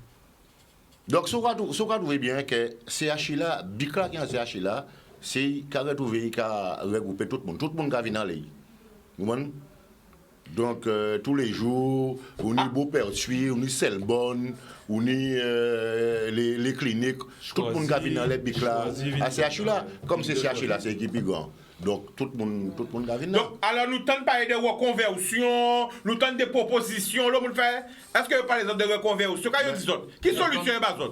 Donc, ce qu'on trouve bien que CHI là, Bicla qui est en CHI là, c'est qu'à retrouver, qu'à regrouper tout le monde. Tout le monde qui vient dans les. Donc, tous les jours, on est Beaupertuis, on est Selbonne, on est les cliniques, tout le monde qui vient dans les Bicla. À CHI là, comme c'est CHI là, c'est équipe grand. Donc, tout le monde vient. Donc, alors, nous tentons parler de reconversion, nous tentons des propositions, le monde fait. Est-ce que vous parlez de reconversion? Qu'est-ce que vous dites? Qui solution est basée?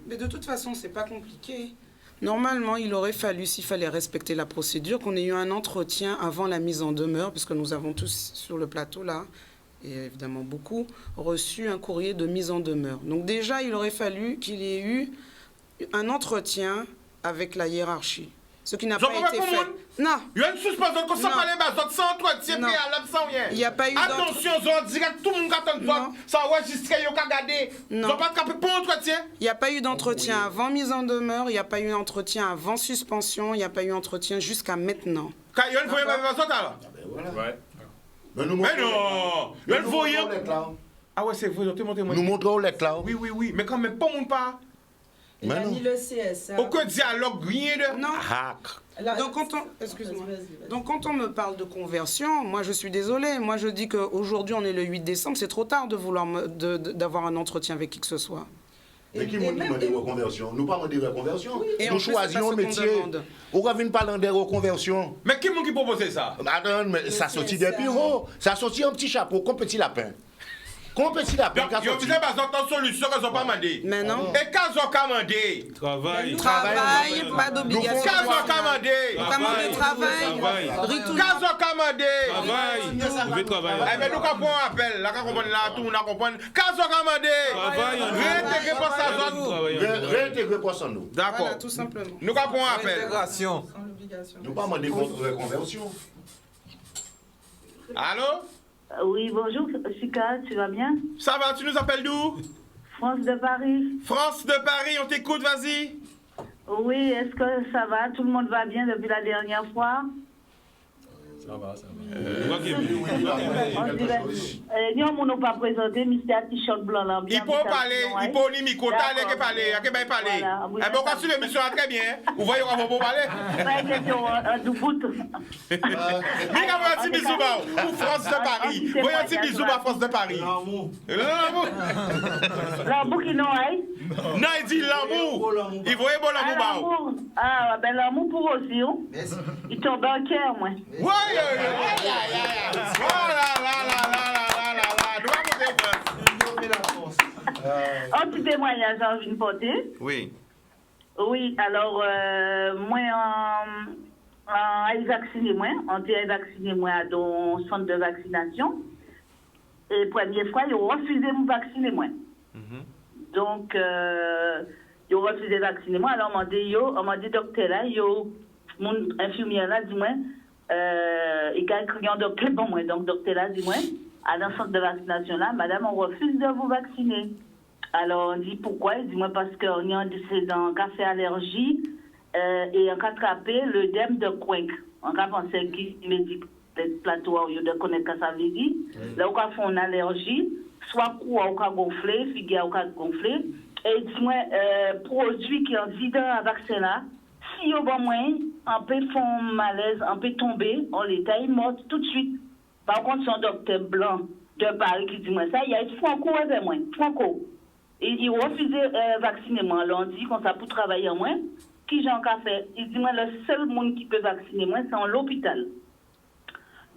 Mais de toute façon, c'est pas compliqué. Normalement, il aurait fallu, s'il fallait respecter la procédure, qu'on ait eu un entretien avant la mise en demeure, puisque nous avons tous sur le plateau là, et évidemment beaucoup, reçu un courrier de mise en demeure. Donc déjà, il aurait fallu qu'il y ait eu un entretien avec la hiérarchie. Ce qui n'a pas été fait. Non. Il y a une suspension comme ça par les bases, sans entretien préalable, sans rien. Il n'y a pas eu attention, on direct, tout le monde attend ça enregistré, il y a qu'à garder. Non. Ils n'ont pas capé pour entretien. Il n'y a pas eu d'entretien avant mise en demeure, il n'y a pas eu d'entretien avant suspension, il n'y a pas eu d'entretien jusqu'à maintenant. Quand il y a une fois, il va faire ça là. Ouais. Mais non. Il y a une fois, ah ouais, c'est vrai, nous montrons les là. Oui, mais quand même, pas mon pas. Il n'y a ni le CSA. Aucun dialogue, rien de... Non. Donc quand on me parle de conversion, moi je suis désolée. Moi je dis qu'aujourd'hui on est le 8 décembre, c'est trop tard de vouloir d'avoir un entretien avec qui que ce soit. Mais qui demande des reconversions? Nous parlons des reconversions. Oui. Nous choisissons un métier. On revient parler des reconversions. Mais qui m'a proposé ça? Attends, mais ça sortit des bureaux. Ça sortit un petit chapeau, comme petit lapin. Donc, il y a une solution qu'ils n'ont pas demandé. Mais non. Et quand ils ont commandé? Travail, pas d'obligation. Quand ils ont commandé? Travail. Quand ils ont commandé? Travail. Eh bien, nous comprenons un appel. Là, quand on comprend là, tout le monde comprend. Quand ils ont commandé? Réintégrer pour sa zone. Réintégrer pour sa zone. D'accord. Voilà, tout simplement. Nous comprenons un appel. Intégration. Nous pas demander reconversion. Allô? Oui, bonjour, Chika, tu vas bien? Ça va, tu nous appelles d'où? France de Paris. France de Paris, on t'écoute, vas-y. Oui, est-ce que ça va? Tout le monde va bien depuis la dernière fois? Ça va. On n'a pas présenté Mr. T-shirt blanc là. Il peut parler, il peut ni micro, il peut parler, il peut parler. Eh bien, on va suivre l'émission très bien. Vous voyez comment on peut parler? Pas une question de bout. Mais quand on a un petit bisou, pour France de Paris. Voyez un petit bisou à France de Paris. L'amour. L'amour qui non, hein? Non, il dit l'amour. Il voyait bon l'amour. Ah, ben l'amour pour aussi. Il tombe en cœur, moi. Ouais. Oh là là. Nous allons monter. Un petit témoignage en une portée. Oui. Oui, alors, moi, on vacciné moi, dans le centre de vaccination. Et première fois, ils ont refusé de me vacciner moi. Donc, ils ont refusé de vacciner moi. Alors, on m'a dit, docteur là, mon infirmière là, dit moi, il a écrit un docteur bon moi. Donc, docteur là, dit moi, à dans le centre de vaccination là, madame, on refuse de vous vacciner. Alors, on dit pourquoi? Il dit moi, parce qu'on est en café allergie et on a attrapé le dème de Quink. On a pensé qu'il médic plateau, on de connaître ce que ça veut dire. Là, on a fait une allergie, soit cou, on a gonflé, figure, on a gonflé. Et il dit moi, produit qui est en vidant à vaccin là, si on va moins, on peut faire malaise, on peut tomber, on l'état, il mort tout de suite. Par contre, son docteur blanc de Paris qui dit moi ça, il y a une Franco avec moi, Franco. Et il refusait de vacciner moi. Alors on dit qu'on ça pour travailler en moins. Qui j'en ai fait? Il dit moi le seul monde qui peut vacciner moi, c'est en l'hôpital.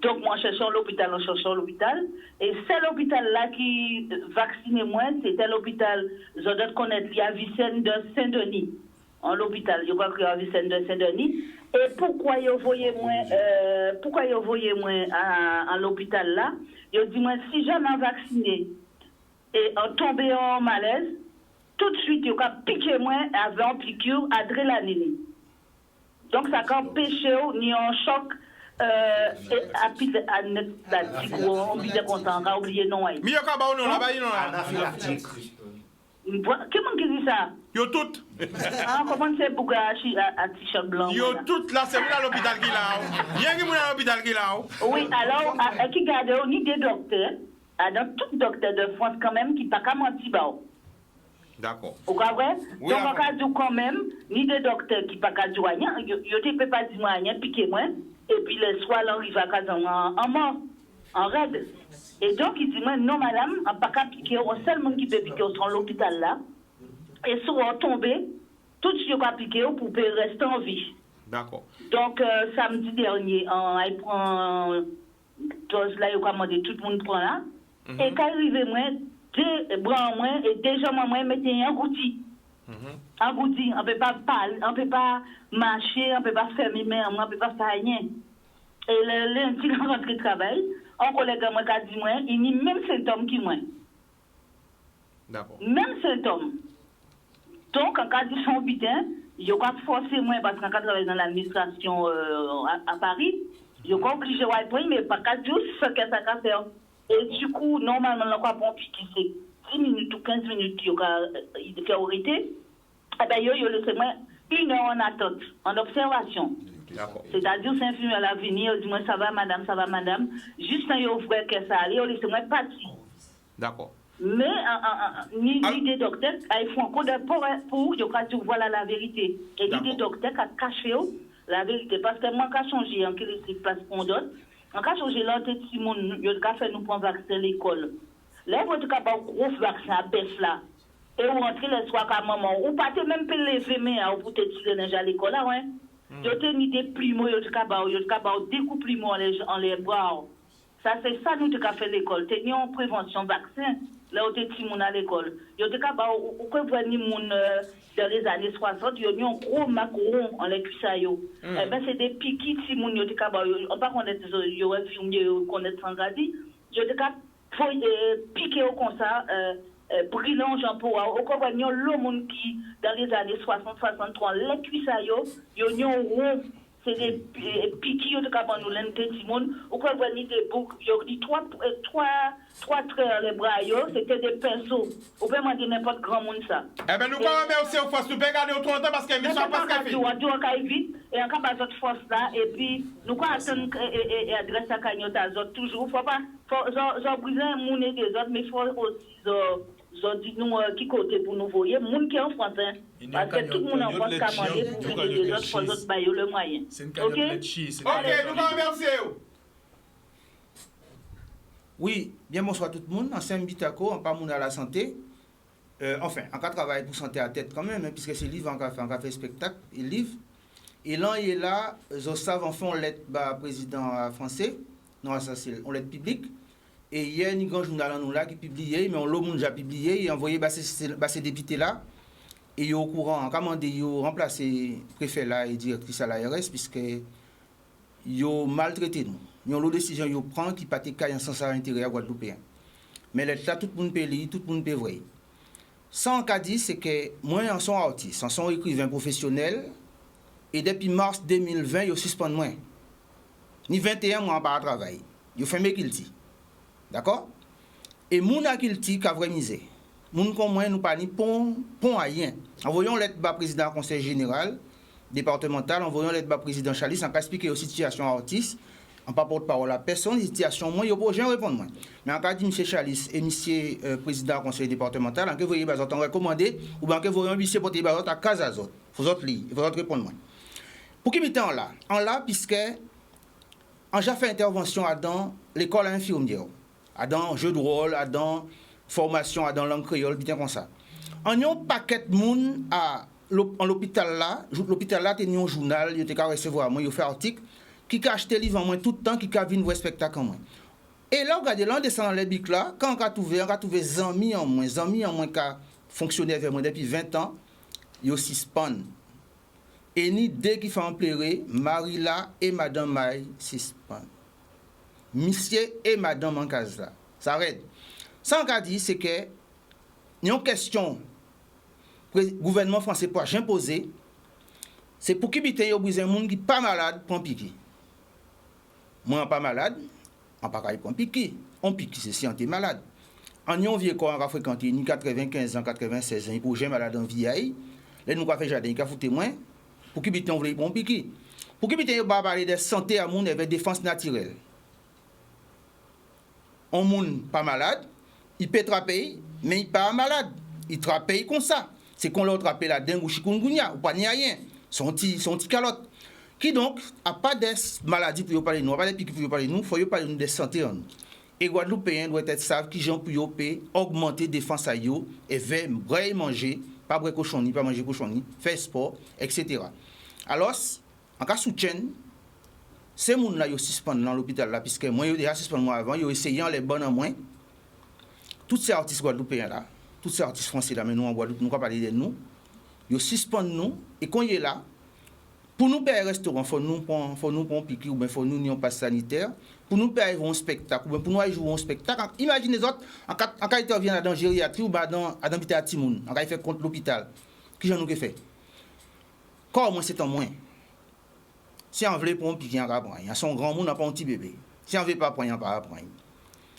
Donc moi, en cherchant l'hôpital. Et c'est l'hôpital là qui vaccinait moi, c'était l'hôpital, je dois connaître, il y a Vicenne de Saint-Denis. En l'hôpital, je crois qu'il y a Vicenne de Saint-Denis. Et pourquoi ils voyaient moi à l'hôpital là? Ils dit moi, si jamais vacciné et en tombé en malaise, tout de suite, ils ont piqué moi avec un piqûre adrénaline. Donc ça a empêché ni un choc. On a oublié non. Mais il y a pas non là-bas anaphylactique. Comment qui dit ça? Yo tout. Ah, comment c'est pour à t-shirt blanc? Yo tout là, c'est à l'hôpital qui là. Il y a qui à l'hôpital qui là. Oui, alors qui garde ni des docteurs, dans tout docteur de France quand même qui pas qu'à mentir ba. D'accord. Vous comprenez? Donc on va dire quand même ni des docteurs qui pas qu'à dire rien, yo te peut pas dire rien piquer moi et puis les soirs là arrive à casa en mort, en raide. Et donc, il dit, moi, non, madame, on n'a pas qu'à piquer, on seul monde qui peut piquer au l'hôpital là. Et si on tombe, tout ce qu'on a piqué pour rester en vie. D'accord. Donc, samedi dernier, on prend dose là, il a demandé tout le monde prend là. Et quand il arrive, moi, deux bras moi, et déjà, moi, mettez un goutti. Un goutti, on ne peut pas parler, on ne peut pas marcher, on ne peut pas faire mes mains, on ne peut pas faire rien. Et le lundi, quand on rentre au travail, un collègue à moi qui a dit, il n'y a même symptômes qui moi. D'accord. Même symptômes. Donc, en cas de son putain, il a forcé moi, parce qu'en cas de travailler dans l'administration à Paris, il a obligé de voir, mais pas qu'à dire ce que ça a fait. Et du coup, normalement, on a pas piqué, c'est 10 minutes ou 15 minutes qu'il a arrêté. Eh bien, il a laissé moi 1 heure en attente, en observation. C'est-à-dire, c'est un film à l'avenir, il dit moi ça va madame, juste quand il ouvre que ça allait, il laisse moi partir. D'accord. Mais ni des docteurs, ils font encore de pour dire voilà la vérité. Et ni des docteurs qui ont caché la vérité. Parce que moi, quand j'ai changé en quelque place pour d'autres, quand j'ai changé l'autre petit monde, il a fait nous prendre vaccin à l'école. Là, il y a un gros vaccin à baisse là. Et on rentre le soir à maman, ou pas même pas lever main pour te tirer à l'école là, ouais. Yo te ni des plumeaux, yo te kabao des coups plumeaux en les bras. Ça c'est ça nous te ka fait l'école. Te ni en prévention vaccin, là où te ti moun à l'école. Yo te kabao ou que voit ni moun dans les années 60, yo ni un gros macaron en les cuissa yo. Eh ben c'est des piquis ti moun yo te kabao, on pas connaître yo infirmier yo connaître sans gadi. Yo te ka piquer au comme ça brillant Jean Paul au compagnon le monde qui dans les années 60-63 les cuissailles yo rond c'est des piquis de cabane nous l'ente Simone au compagnie des boucs yo dit trois traits les bras yo c'était des pinceaux on peut demander n'importe grand monde ça eh ben nous pas remercier au force nous pas garder autre temps parce que émission pas café on vite et en cas d'autres force là et puis nous quoi attendre et adresse à Cagnota autres toujours faut pas faut briser mon et des autres mais faut aussi je dis nous qui côté pour nous voyer monde qui en français parce que tout le monde en France commander pour aider les autres pour les autres bailler le moyen OK nous va remercier. Oui, bien bonsoir tout le monde. Ancien Bitako, on parle à la santé. Enfin, on va travailler pour santé à tête quand même, puisque c'est livre, on va faire spectacle, et livre. Et là, il est là, je savais, enfin, on l'aide président français, non, ça c'est, on l'aide public. Et hier, il y a un grand journal nous là qui publié, mais on l'a déjà publié, et envoyé ces députés là. Et ils sont au courant, en commandé, ils ont remplacé le préfet là et directrice à l'ARS, puisque ils ont maltraité nous. Ils ont la décision qu'ils prennent qui pas en sens à l'intérêt à Guadeloupéen. Mais l'État, tout le monde paye, tout le monde paye vrai. Sans cas dit, c'est que moi, je suis artiste, je suis écrivain professionnel, et depuis mars 2020, ils suspendent moi. Ni 21 mois par travail. Ils font mes guilty. D'accord? Et mon guilty qui a vraie misère. Moun comme moi, nous pas ni pont à rien. Envoyons lettre bas président conseil général départemental, envoyons lettre bas président Chalis, en cas expliquer aux situations artistes, en pas porte-parole à personne, situation moi, yo projet répondre moi. Mais en cas dit monsieur Chalis et monsieur président conseil départemental, en que voyez bazot en recommandé ou bien que voyez monsieur porter bazot à casa azot. Faut autres li, faut autres répondre moi. Pour qui mettez en là puisque en j'ai fait intervention dans l'école infirmière, dans jeu de rôle, dans formation dans langue créole, bien comme ça. En y a un paquet de monde à l'hôpital là tenait un journal, il était recevoir moi, il fait article qui a acheté livre en moins tout le temps, qui a vu un spectacle en moins. Et là regardez là on descend dans les bics là, quand on a trouvé amis en moins qui a fonctionné avec moi depuis 20 ans, ils suspendent. Et ni dès qu'il fait en pleurer, Marila et Madame Maï suspendent. Monsieur et Madame en case là. Ça arrête. Sans qu'à dire, c'est que il y a une question que le gouvernement français peut imposer, c'est pour qu'il y ait un monde qui n'est pas malade pour un piqué. Moi, je ne suis pas malade, je ne suis pas pour un piqué. On pique, c'est si on est malade. En y a un vieux corps qui a fréquenté, ni 95 ans, 96 ans, il peut jamais malade en vieille. Là, nous avons fait jardin, il a foutu moins. Pour qu'il y ait un bon piqué. Pour qu'il y ait parler de santé à monde avec défense naturelle. Un monde pas malade, il peut trapper, mais il n'est pas malade. Il trappe comme ça. C'est qu'on l'a trappé la dengue ou chikungunya, ou pas ni rien. Son petit calotte. Qui donc n'a pas de maladies pour parler nous, pas de piques pour parler nous, il faut parler de santé en nous. Et Guadeloupéens doivent être savent qui gens pour augmenter défense à eux et faire vrai manger, pas vrai cochonnerie, pas manger cochonnerie, faire sport, etc. Alors, en cas soutien, ces gens-là, ils suspendent dans l'hôpital là, puisque moi, ils ont suspendu moi avant, ils ont essayé en les bonnes en moins. Tous ces artistes guadeloupéens là, tous ces artistes français là, mais nous en Guadeloupe, nous ne pouvons pas parler de nous, ils suspendent nous, et quand ils sont là, pour nous payer un restaurant, il faut nous prendre un piqûre, ou bien il faut nous un pass sanitaire, pour nous payer un spectacle, ou bien pour nous aller jouer un spectacle. Imaginez les autres, en cas ils viennent dans la gériatrie ou dans l'hôpital à Timoun, en cas ils font contre l'hôpital. Qui j'en ai fait? Comment c'est en moins? Si on veut prendre un piqûre, on va prendre. Son grand monde n'a pas un petit bébé. Si on ne veut pas prendre, on va prendre.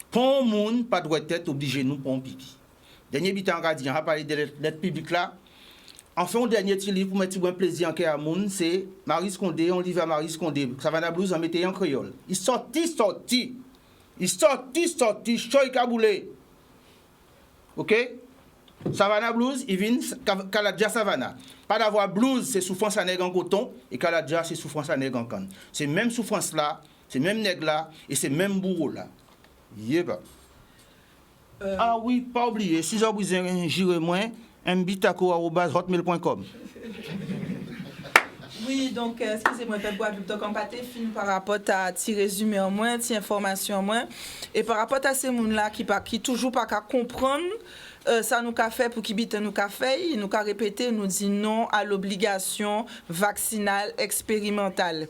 Pour le monde, pas doit être obligé de nous prendre un piqûre. Dernier bitan, on va parler de l'aide publique là. Enfin, le dernier petit livre pour mettre un plaisir en à monde, c'est Marie Scondé, on livre à Marie Scondé. Savannah Blues en mettait en créole. Il sorti. Choy Kaboulé. Ok? Savannah Blues, il vient Kaladja Savannah. Pas d'avoir blues, c'est souffrance à nègre en coton, et Kaladja, c'est souffrance à nègre en canne. C'est même souffrance là, c'est même nègre là, et c'est même bourreau là. Yéba. Ah oui, pas oublier, si j'ai besoin de gérer moins, mbitako@hotmail.com. Oui, donc, excusez-moi, je vais boire plutôt comme pâté film par rapport à petit résumé en moins, petit information en moins. Et par rapport à ces gens-là qui toujours pas qu'à comprendre, ça nous a fait pour qu'ils bitent nous a fait, nous a répété, nous dit non à l'obligation vaccinale expérimentale.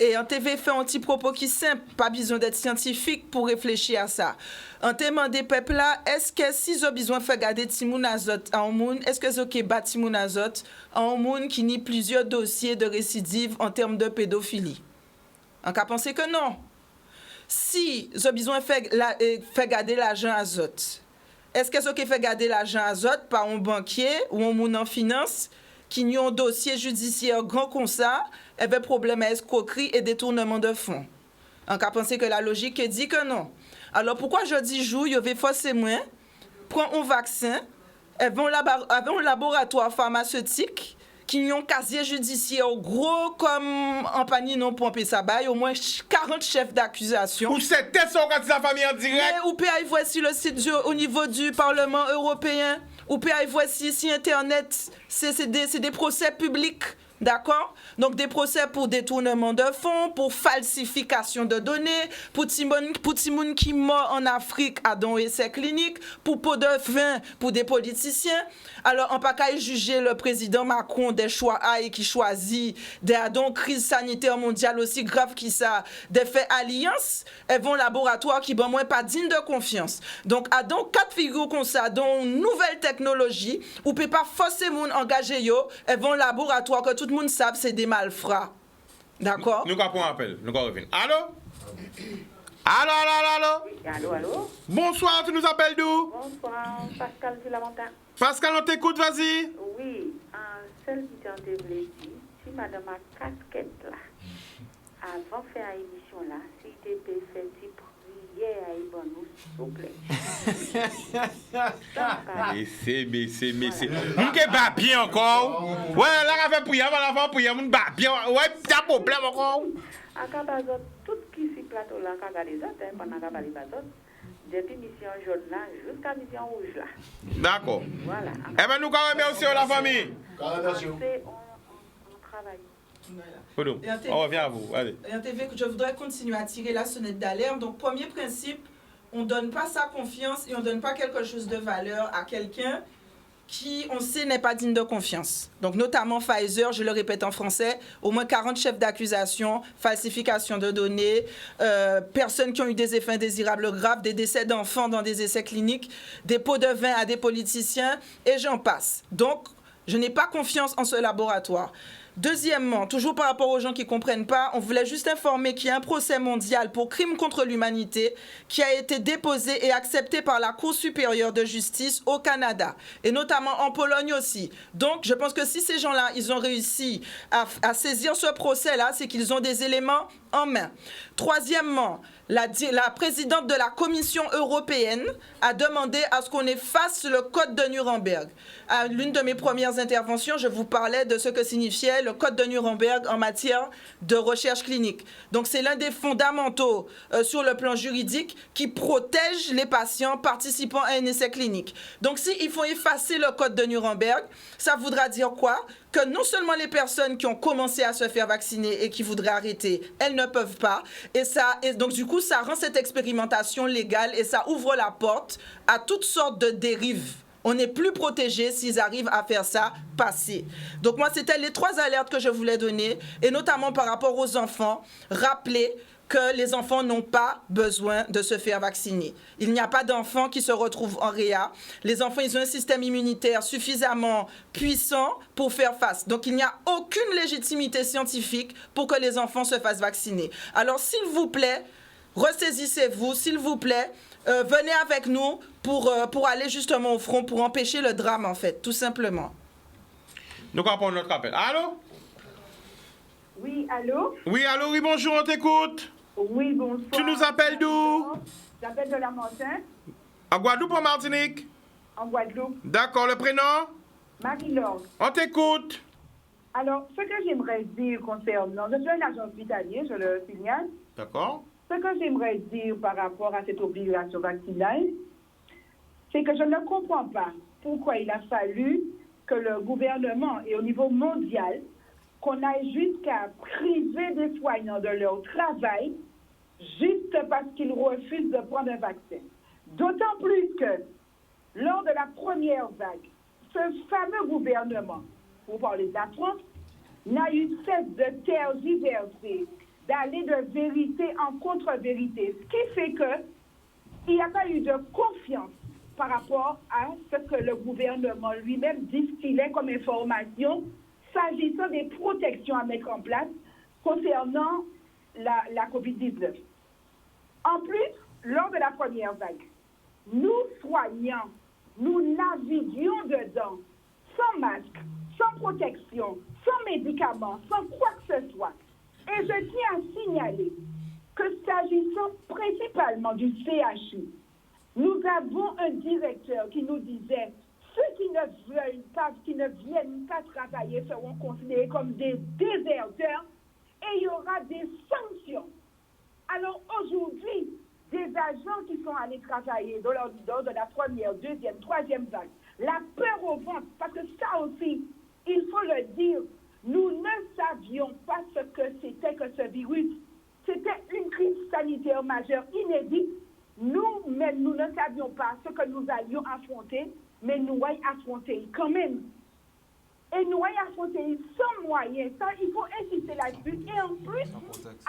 Et en TV fait un petit propos qui simple, pas besoin d'être scientifique pour réfléchir à ça. En témoin des peuples là, est-ce que si ils ont besoin de faire garder Timoun Azot en monde, est-ce que c'est ok battre Timoun Azot en monde qui nie plusieurs dossiers de récidive en termes de pédophilie? On peut penser que non. Si ils ont besoin de faire garder l'argent Azot, est-ce que c'est ok faire garder l'argent Azot par un banquier ou un monde en finance qui n'y a un dossier judiciaire grand comme ça, avec problème à escroquerie et détournement de fonds? On peut penser que la logique dit que non. Alors pourquoi je dis jour, il vais forcément prendre un vaccin avec un laboratoire pharmaceutique qui ont un casier judiciaire gros comme en panier non pompé ça bail, au moins 40 chefs d'accusation. Ou c'est tête sur la famille en direct. Ou peut aller voir sur le site au niveau du Parlement européen, ou peut aller voir si Internet, c'est des procès publics D'accord? Donc des procès pour détournement de fonds, pour falsification de données, pour Timoun qui mort en Afrique à don essai clinique, pour pot de vin pour des politiciens. Alors on pas qu'à juger le président Macron des choix et qui choisit des crise sanitaire mondiale aussi grave qui ça, des faits alliance, elles vont laboratoire qui bon moins pas digne de confiance. Donc à donc quatre figures comme ça, dont nouvelle technologie, ou peut pas forcer moun engager yo, elles vont laboratoire que tout le monde savent c'est des malfrats. D'accord? Nous avons un appel, nous allons revenir. Allô? Allô? Allô? Bonsoir, tu nous appelles d'où? Bonsoir, Pascal de la Montagne. Pascal, on t'écoute, vas-y. Oui, seul qui t'en développé, si madame a casquette là, avant de faire l'émission là, si tu peux faire des prières à Ibanou, s'il vous plaît. Mais. Moun ke ba bien encore. Ouais, là, on fait prière, on va prière, moun ba bien. Ouais, t'as problème encore. À Cabazot, tout qui s'y plateau là, quand les autres, pendant Cabazot, depuis mission jaune là, jusqu'à mission rouge là. D'accord. Voilà. Eh bien, nous remercions la famille. On travaille. On revient à vous. Allez. Je voudrais continuer à tirer la sonnette d'alarme. Donc, premier principe, on ne donne pas sa confiance et on ne donne pas quelque chose de valeur à quelqu'un qui, on sait, n'est pas digne de confiance. Donc, notamment Pfizer, je le répète en français, au moins 40 chefs d'accusation, falsification de données, personnes qui ont eu des effets indésirables graves, des décès d'enfants dans des essais cliniques, des pots de vin à des politiciens, et j'en passe. Donc, je n'ai pas confiance en ce laboratoire. Deuxièmement, toujours par rapport aux gens qui ne comprennent pas, on voulait juste informer qu'il y a un procès mondial pour crime contre l'humanité qui a été déposé et accepté par la Cour supérieure de justice au Canada, et notamment en Pologne aussi. Donc, je pense que si ces gens-là, ils ont réussi à saisir ce procès-là, c'est qu'ils ont des éléments en main. Troisièmement, la présidente de la Commission européenne a demandé à ce qu'on efface le Code de Nuremberg. À l'une de mes premières interventions, je vous parlais de ce que signifiait le Code de Nuremberg en matière de recherche clinique. Donc, c'est l'un des fondamentaux sur le plan juridique qui protège les patients participant à un essai clinique. Donc, s'il faut effacer le Code de Nuremberg, ça voudra dire quoi? Que non seulement les personnes qui ont commencé à se faire vacciner et qui voudraient arrêter, elles ne peuvent pas. Et donc, du coup, ça rend cette expérimentation légale et ça ouvre la porte à toutes sortes de dérives. On n'est plus protégé s'ils arrivent à faire ça passer. Donc, moi, c'était les 3 alertes que je voulais donner, et notamment par rapport aux enfants. Rappeler que les enfants n'ont pas besoin de se faire vacciner. Il n'y a pas d'enfants qui se retrouvent en réa. Les enfants, ils ont un système immunitaire suffisamment puissant pour faire face. Donc, il n'y a aucune légitimité scientifique pour que les enfants se fassent vacciner. Alors, s'il vous plaît, ressaisissez-vous, s'il vous plaît, venez avec nous pour aller justement au front, pour empêcher le drame, en fait, tout simplement. Nous allons prendre notre appel. Allô? Oui, allô? Oui, allô, oui, bonjour, on t'écoute. Oui, bonsoir. Tu nous appelles d'où? J'appelle de la Montagne. En Guadeloupe ou en Martinique? En Guadeloupe. D'accord, le prénom? Marie-Laure. On t'écoute. Alors, ce que j'aimerais dire concernant... Je suis un agent hospitalier, je le signale. D'accord. Ce que j'aimerais dire par rapport à cette obligation vaccinale, c'est que je ne comprends pas pourquoi il a fallu que le gouvernement, et au niveau mondial, qu'on aille jusqu'à priver des soignants de leur travail juste parce qu'ils refusent de prendre un vaccin. D'autant plus que, lors de la première vague, ce fameux gouvernement, pour parler de la France, n'a eu cesse de tergiverser, d'aller de vérité en contre-vérité, ce qui fait qu'il n'y a pas eu de confiance par rapport à ce que le gouvernement lui-même distillait comme information s'agissant des protections à mettre en place concernant la COVID-19. En plus, lors de la première vague, nous soignants, nous naviguions dedans, sans masque, sans protection, sans médicaments, sans quoi que ce soit. Et je tiens à signaler que s'agissant principalement du CHU, nous avons un directeur qui nous disait ceux qui ne veulent pas, qui ne viennent pas travailler seront considérés comme des déserteurs et il y aura des sanctions. Alors aujourd'hui, des agents qui sont allés travailler lors de la première, deuxième, troisième vague, la peur au ventre, parce que ça aussi, il faut le dire, nous ne savions pas ce que c'était que ce virus. C'était une crise sanitaire majeure inédite. Nous-mêmes, nous ne savions pas ce que nous allions affronter, mais nous allons affronter quand même. Et nous allons affronter sans moyens. Ça, il faut insister là-dessus. Et en plus,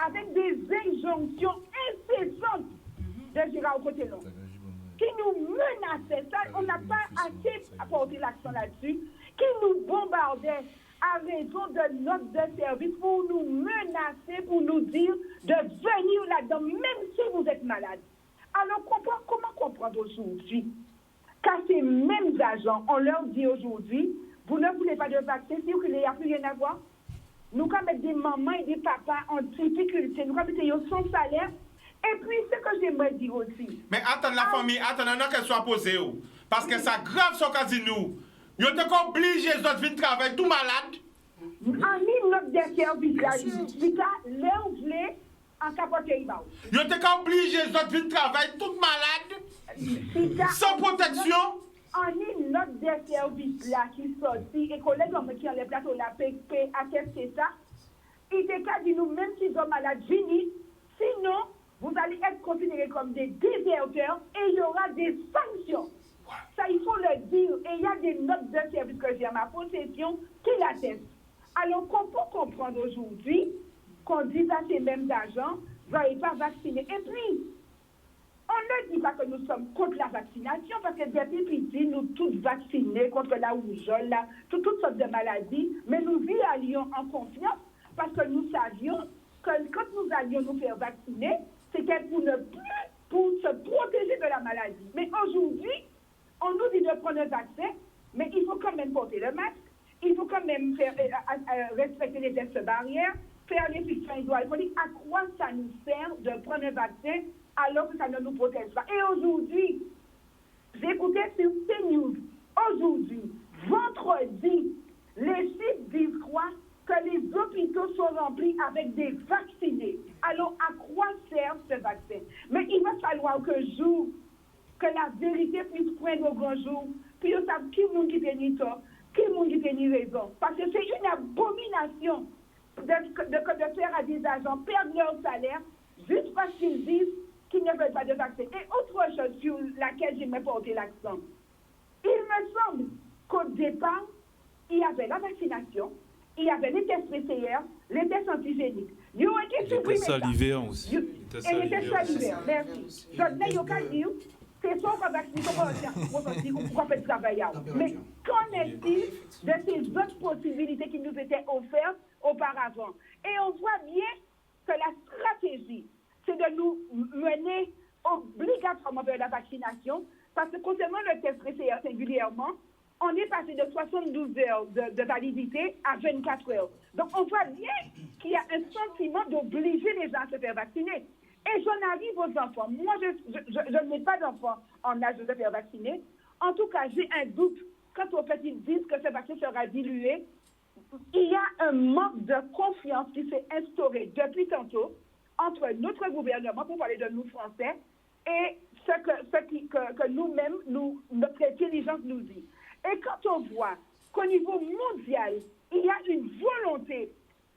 avec des injonctions incessantes de Gérard Côté-Long, qui nous menaçaient. Ça, on n'a pas assez apporté l'accent là-dessus, qui nous bombardaient à raison de notes de service pour nous menacer, pour nous dire de venir là-dedans, même si vous êtes malade. Alors, comment comprendre aujourd'hui qu'à ces mêmes agents, on leur dit aujourd'hui, vous ne voulez pas de vaccin, si vous n'y a plus rien à voir. Nous, comme des mamans et des papas en difficulté, nous, comme des sans salaire. Et puis, ce que j'aimerais dire aussi. Mais attends la famille, attends qu'elle soit posée. Parce que ça grave ce qu'a dit nous. Vous êtes obligé de venir travailler tout malade. En ligne, notre service là, l'air voulait en capoter. Vous êtes obligé de venir travailler tout malade. Sans protection. En ligne, notre service là qui sortit, et collègues qui ont les plateaux là, attester ça, il était qu'à dire nous, même si nous sommes malades, finis. Sinon, vous allez être considérés comme des déserteurs et il y aura des sanctions. Ça, il faut le dire. Et il y a des notes de service que j'ai à ma possession qui l'attestent. Alors, qu'on peut comprendre aujourd'hui qu'on dise à ces mêmes agents, vous n'allez pas vacciner. Et puis, on ne dit pas que nous sommes contre la vaccination, parce que depuis petit, nous tous vaccinés contre la rougeole, toutes sortes de maladies, mais nous y allions en confiance, parce que nous savions que quand nous allions nous faire vacciner, c'était pour se protéger de la maladie. Mais aujourd'hui, on nous dit de prendre un vaccin, mais il faut quand même porter le masque, il faut quand même faire, respecter les gestes barrières, faire les fixations hydroalcooliques. À quoi ça nous sert de prendre un vaccin alors que ça ne nous protège pas? Et aujourd'hui, j'écoutais sur CNews, aujourd'hui, vendredi, les chiffres disent quoi? Que les hôpitaux sont remplis avec des vaccinés. Alors, à quoi sert ce vaccin? Mais il va falloir que la vérité puisse prendre au grand jour, puis on sache qui monde qui tenait tort, qui monde qui tenait raison. Parce que c'est une abomination de faire à des agents perdre leur salaire juste parce qu'ils disent qu'ils ne veulent pas de vaccin. Et autre chose sur laquelle j'aimerais porter l'accent. Il me semble qu'au départ, il y avait la vaccination, il y avait les tests PCR, les tests antigéniques. Ils ont été supprimés. Les tests salivaires aussi. Et les tests salivaires, merci. Donc, là, il y a dire, c'est soit qu'on vaccine, qu'on fait le travail. Mais qu'en est-il de ces autres possibilités qui nous étaient offertes auparavant? Et on voit bien que la stratégie, c'est de nous mener obligatoirement vers la vaccination, parce que concernant le test PCR singulièrement, on est passé de 72 heures de validité à 24 heures. Donc, on voit bien qu'il y a un sentiment d'obliger les gens à se faire vacciner. Et j'en arrive aux enfants. Moi, je n'ai pas d'enfants en âge de se faire vacciner. En tout cas, j'ai un doute quand au fait ils disent que ce vaccin sera dilué. Il y a un manque de confiance qui s'est instauré depuis tantôt entre notre gouvernement, pour parler de nous Français, et ce que nous-mêmes, notre intelligence nous dit. Et quand on voit qu'au niveau mondial, il y a une volonté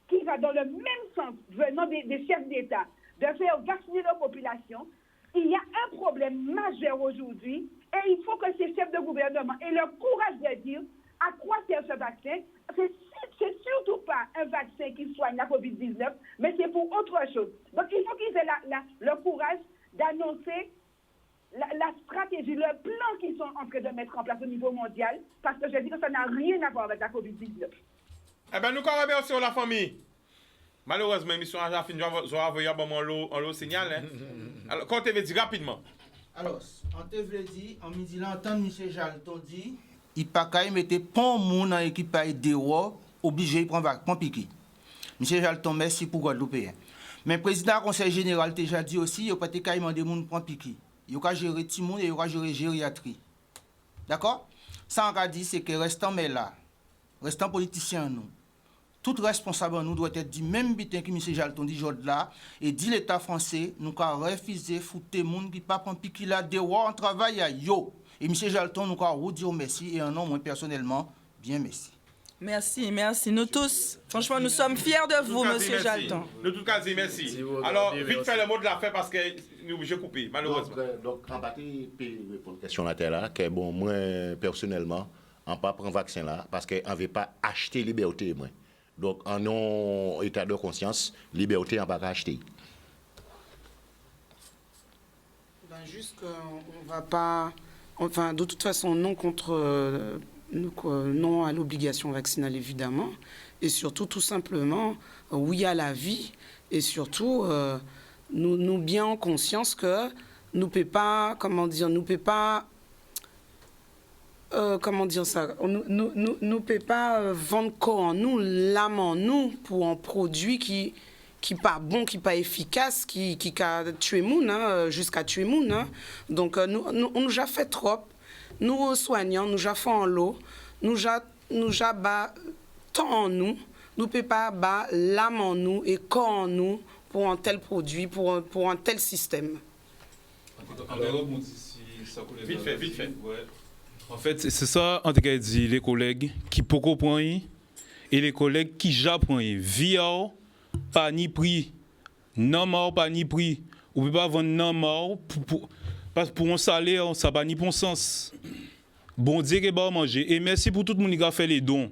qui va dans le même sens venant des chefs d'État de faire vacciner leur population, il y a un problème majeur aujourd'hui et il faut que ces chefs de gouvernement aient le courage de dire à quoi sert ce vaccin. C'est surtout pas un vaccin qui soigne la COVID-19, mais c'est pour autre chose. Donc il faut qu'ils aient le courage d'annoncer la stratégie, le plan qu'ils sont en train de mettre en place au niveau mondial, parce que je dis que ça n'a rien à voir avec la COVID-19. Eh bien, nous avons aussi la famille. Malheureusement, l'émission a fini, je vais envoyer un lot signal. Alors, quand tu veux dire rapidement. Alors, on te veut dire, on me dit l'entendre M. Jalton dit, il pas qu'à mettre pont moun dans l'équipage de roi, obligé de prendre piqué. M. Jalton, merci pour Guadeloupéen. Mais le président du Conseil général déjà dit aussi, il n'y a pas de cas de moun prendre piqué. Il y a gérer tout le monde et il y a gérer gériatrie. D'accord? Ça, on a dit, c'est que restant mais là, restant politicien nous, tout responsable nous doit être du même bitin que M. Jalton dit aujourd'hui là, et dit l'État français, nous avons refusé de foutre les gens qui ne pas prendre piqué là, de voir en travail à yo. Et M. Jalton, nous avons dire merci et un nom, moi personnellement, bien merci. Merci. Nous tous, franchement, nous sommes fiers de vous, monsieur Jalton. Nous tous, quasi, merci. Alors, vite fait le mot de la fin parce que nous sommes obligés de couper, malheureusement. Donc, en partie, pour la question là, que bon, moi, personnellement, on pas prendre vaccin là parce qu'on ne veut pas acheter liberté, moi. Donc, en non état de conscience, liberté, on ne va pas acheter. Juste qu'on ne va pas... Enfin, de toute façon, non contre... non à l'obligation vaccinale, évidemment. Et surtout, tout simplement, oui à la vie. Et surtout, nous bien en conscience que nous ne pouvons pas... Comment dire ça, nous ne pouvons pas vendre corps en nous, l'âme en nous pour un produit qui pas bon, qui pas efficace, qui a tué moun, hein, jusqu'à tuer moun. Hein. Donc nous nous a fait trop, nous soignants, nous a fait en l'eau, nous a bas tant en nous, nous pouvons pas bas l'âme en nous et corps en nous pour un tel produit, pour un tel système. Vite fait. Ouais. En fait, c'est ça, en tout cas, dit les collègues qui beaucoup prennent et les collègues qui j'apprennent. Via, pas ni prix. Non mort, pas ni prix. On ne peut pas vendre non mort parce que pour un salaire, ça n'a pas ni bon sens. Bon Dieu que va manger. Et merci pour tout le monde qui a fait les dons.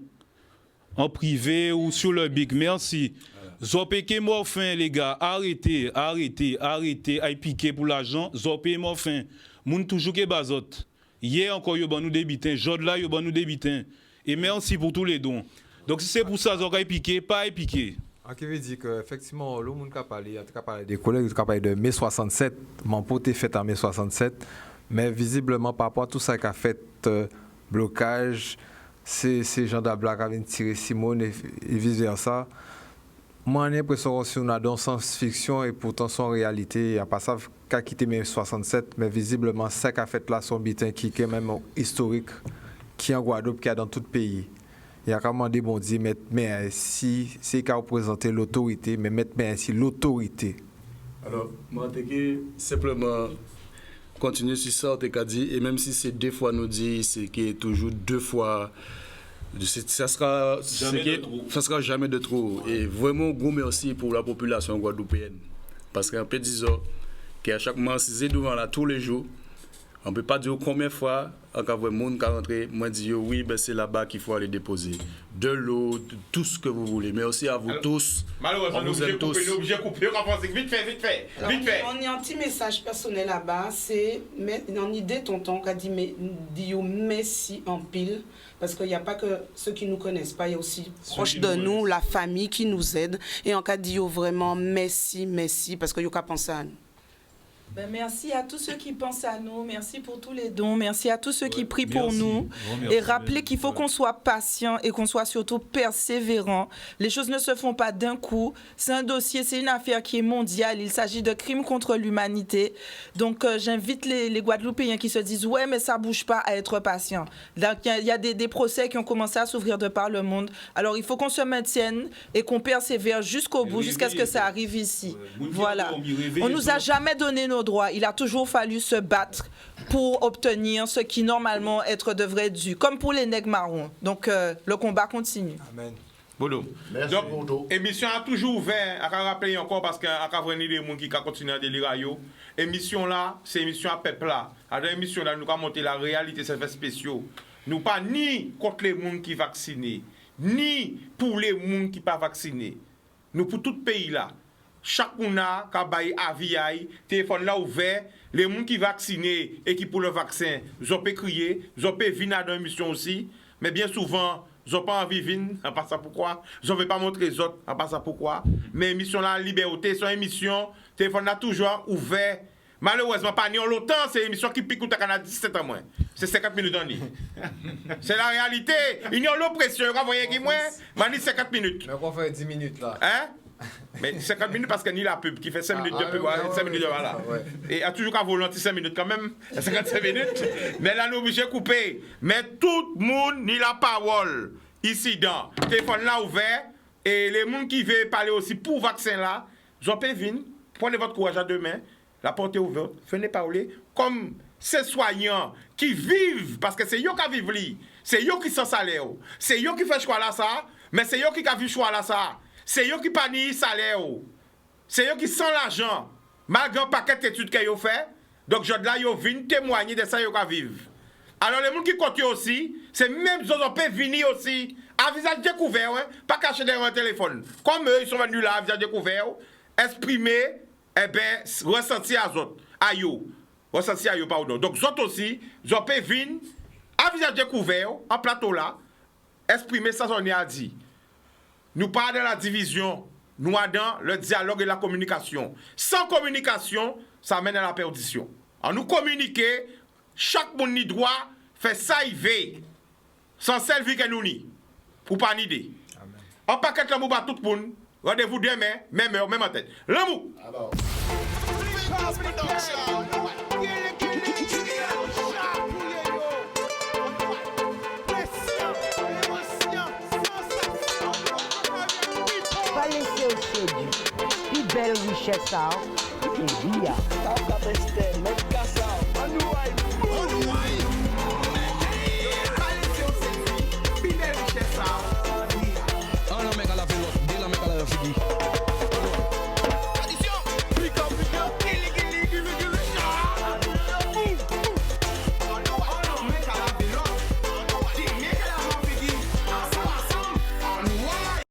En privé ou sur le bic. Merci. Zopé morphin, les gars. Arrêtez. Aïe piquer pour l'argent. Zopé morphin. Moun toujours que bazot. Hier encore, yo ban nous débitin. Jod là, yo ban nous débitin. Et merci pour tous les dons. Donc si c'est pour ça, zopé piquer, pas piquer. Qui veut dire qu'effectivement, le monde qui a parlé, en tout cas parlé des collègues qui ont parlé de mai 67, mon pote est fait en mai 67, mais visiblement par rapport à tout ça qui a fait blocage, ces gens de blague qui viennent tirer Simone et vice-versa. Moi, j'ai l'impression qu'on a dans science-fiction et pourtant son réalité. Il n'y a pas ça qui a quitté mai 67, mais visiblement, ça qui a fait là son bitin qui est même historique, qui est en Guadeloupe, qui est dans tout le pays. Il y a quand même des bons dire, mais si c'est qu'à représenter l'autorité, mais mettre ainsi l'autorité. Alors, moi, je simplement continuer sur ça, on dit, et même si c'est 2 fois nous dit, c'est qu'il y a toujours 2 fois, ça sera jamais de trop. Et vraiment, gros merci pour la population guadeloupéenne. Parce qu'en peut dire qu'à chaque moment, si c'est devant là tous les jours, on ne peut pas dire combien de fois, quand le monde qui rentre, moi je dis oui, ben c'est là-bas qu'il faut aller déposer. De l'eau, tout ce que vous voulez. Mais aussi à vous tous. Malheureusement, nous sommes obligés de couper. Vite fait. On y a un petit message personnel là-bas. C'est une idée, tonton, qui a dit merci en pile. Parce qu'il n'y a pas que ceux qui ne nous connaissent pas, il y a aussi proches de nous, la famille qui nous aide. Et en cas dit vraiment merci, parce qu'il y a qu'à penser à nous. Ben merci à tous ceux qui pensent à nous, merci pour tous les dons, merci à tous ceux qui prient pour nous. Et rappelez qu'il faut qu'on soit patient et qu'on soit surtout persévérant. Les choses ne se font pas d'un coup. C'est un dossier, c'est une affaire qui est mondiale. Il s'agit de crimes contre l'humanité. Donc j'invite les Guadeloupéens qui se disent « Ouais, mais ça ne bouge pas » à être patient. Il y a des procès qui ont commencé à s'ouvrir de par le monde. Alors il faut qu'on se maintienne et qu'on persévère jusqu'au bout, jusqu'à ce que ça arrive ici. Voilà. On ne nous a jamais donné nos droits. Il a toujours fallu se battre pour obtenir ce qui normalement devrait être dû, comme pour les nègres marrons. Donc le combat continue. Amen. Boulot. Merci. Donc, émission a toujours ouvert, à rappeler encore parce qu'il y a des gens qui continuent à délire. Émission là, c'est émission à peuple là. À l'émission là, nous avons monté la réalité, c'est fait spéciaux. Nous pas ni contre les gens qui vaccinés, ni pour les gens qui pas vaccinés. Nous pour tout pays là. Chaque monde a avis, téléphone là ouvert, les gens qui vaccinés et qui pour le vaccin, ils ont crier, ils ont venir dans l'émission aussi, mais bien souvent, ils n'ont pas envie de venir, à part ça pourquoi, ils ne veulent pas montrer les autres, à part ça pourquoi, mais l'émission là, liberté, c'est une émission, téléphone là toujours ouvert. Malheureusement, pas ni longtemps, c'est une émission qui pique ou t'as 17 ans moins. C'est 50 minutes en ligne. C'est la réalité. Il y a l'oppression, vous voyez qui moins, mais 50 minutes. Mais on fait 10 minutes là. Hein? Mais 50 minutes parce qu'il y a la pub qui fait 5 minutes de pub, 5 minutes de voilà. Et il y a toujours qu'à volonté 5 minutes quand même, 55 minutes. Mais là, nous sommes obligés de couper. Mais tout le monde ni la parole ici dans le téléphone là ouvert. Et les gens qui veulent parler aussi pour le vaccin là, j'en peux venir. Prenez votre courage à deux mains. La porte est ouverte. Venez parler comme ces soignants qui vivent, parce que c'est eux qui vivent. c'est eux qui sont salaire. C'est eux qui fait choix là ça, mais c'est eux qui a vu choix là ça. C'est eux qui pas ni salaire. C'est eux qui sont l'argent. Malgré un paquet d'études qu'ils ont fait, donc je là ils viennent témoigner de ça qu'ils ont vivre. Alors les gens qui comptent aussi, c'est même eux qui peuvent venir aussi à visage découvert, hein, pas caché derrière un téléphone. Comme eux ils sont venus là à visage découvert, exprimer ressenti à autres, à eux. Ressenti à eux pardon. Donc autres aussi, ils peuvent venir à visage découvert en plateau là, exprimer ça on a dit. Nous pas dans la division, nous dans le dialogue et la communication. Sans communication, ça mène à la perdition. En nous communiquer, chaque monde ni droit fait ça y veille. Sans celle vie que nous ni. Ou pas ni idée. En paquet l'amour pour tout le monde. Rendez-vous demain, même heure, même en tête. L'amour. Pas laisser au séduit. Plus belle richesse, ça. C'est bien.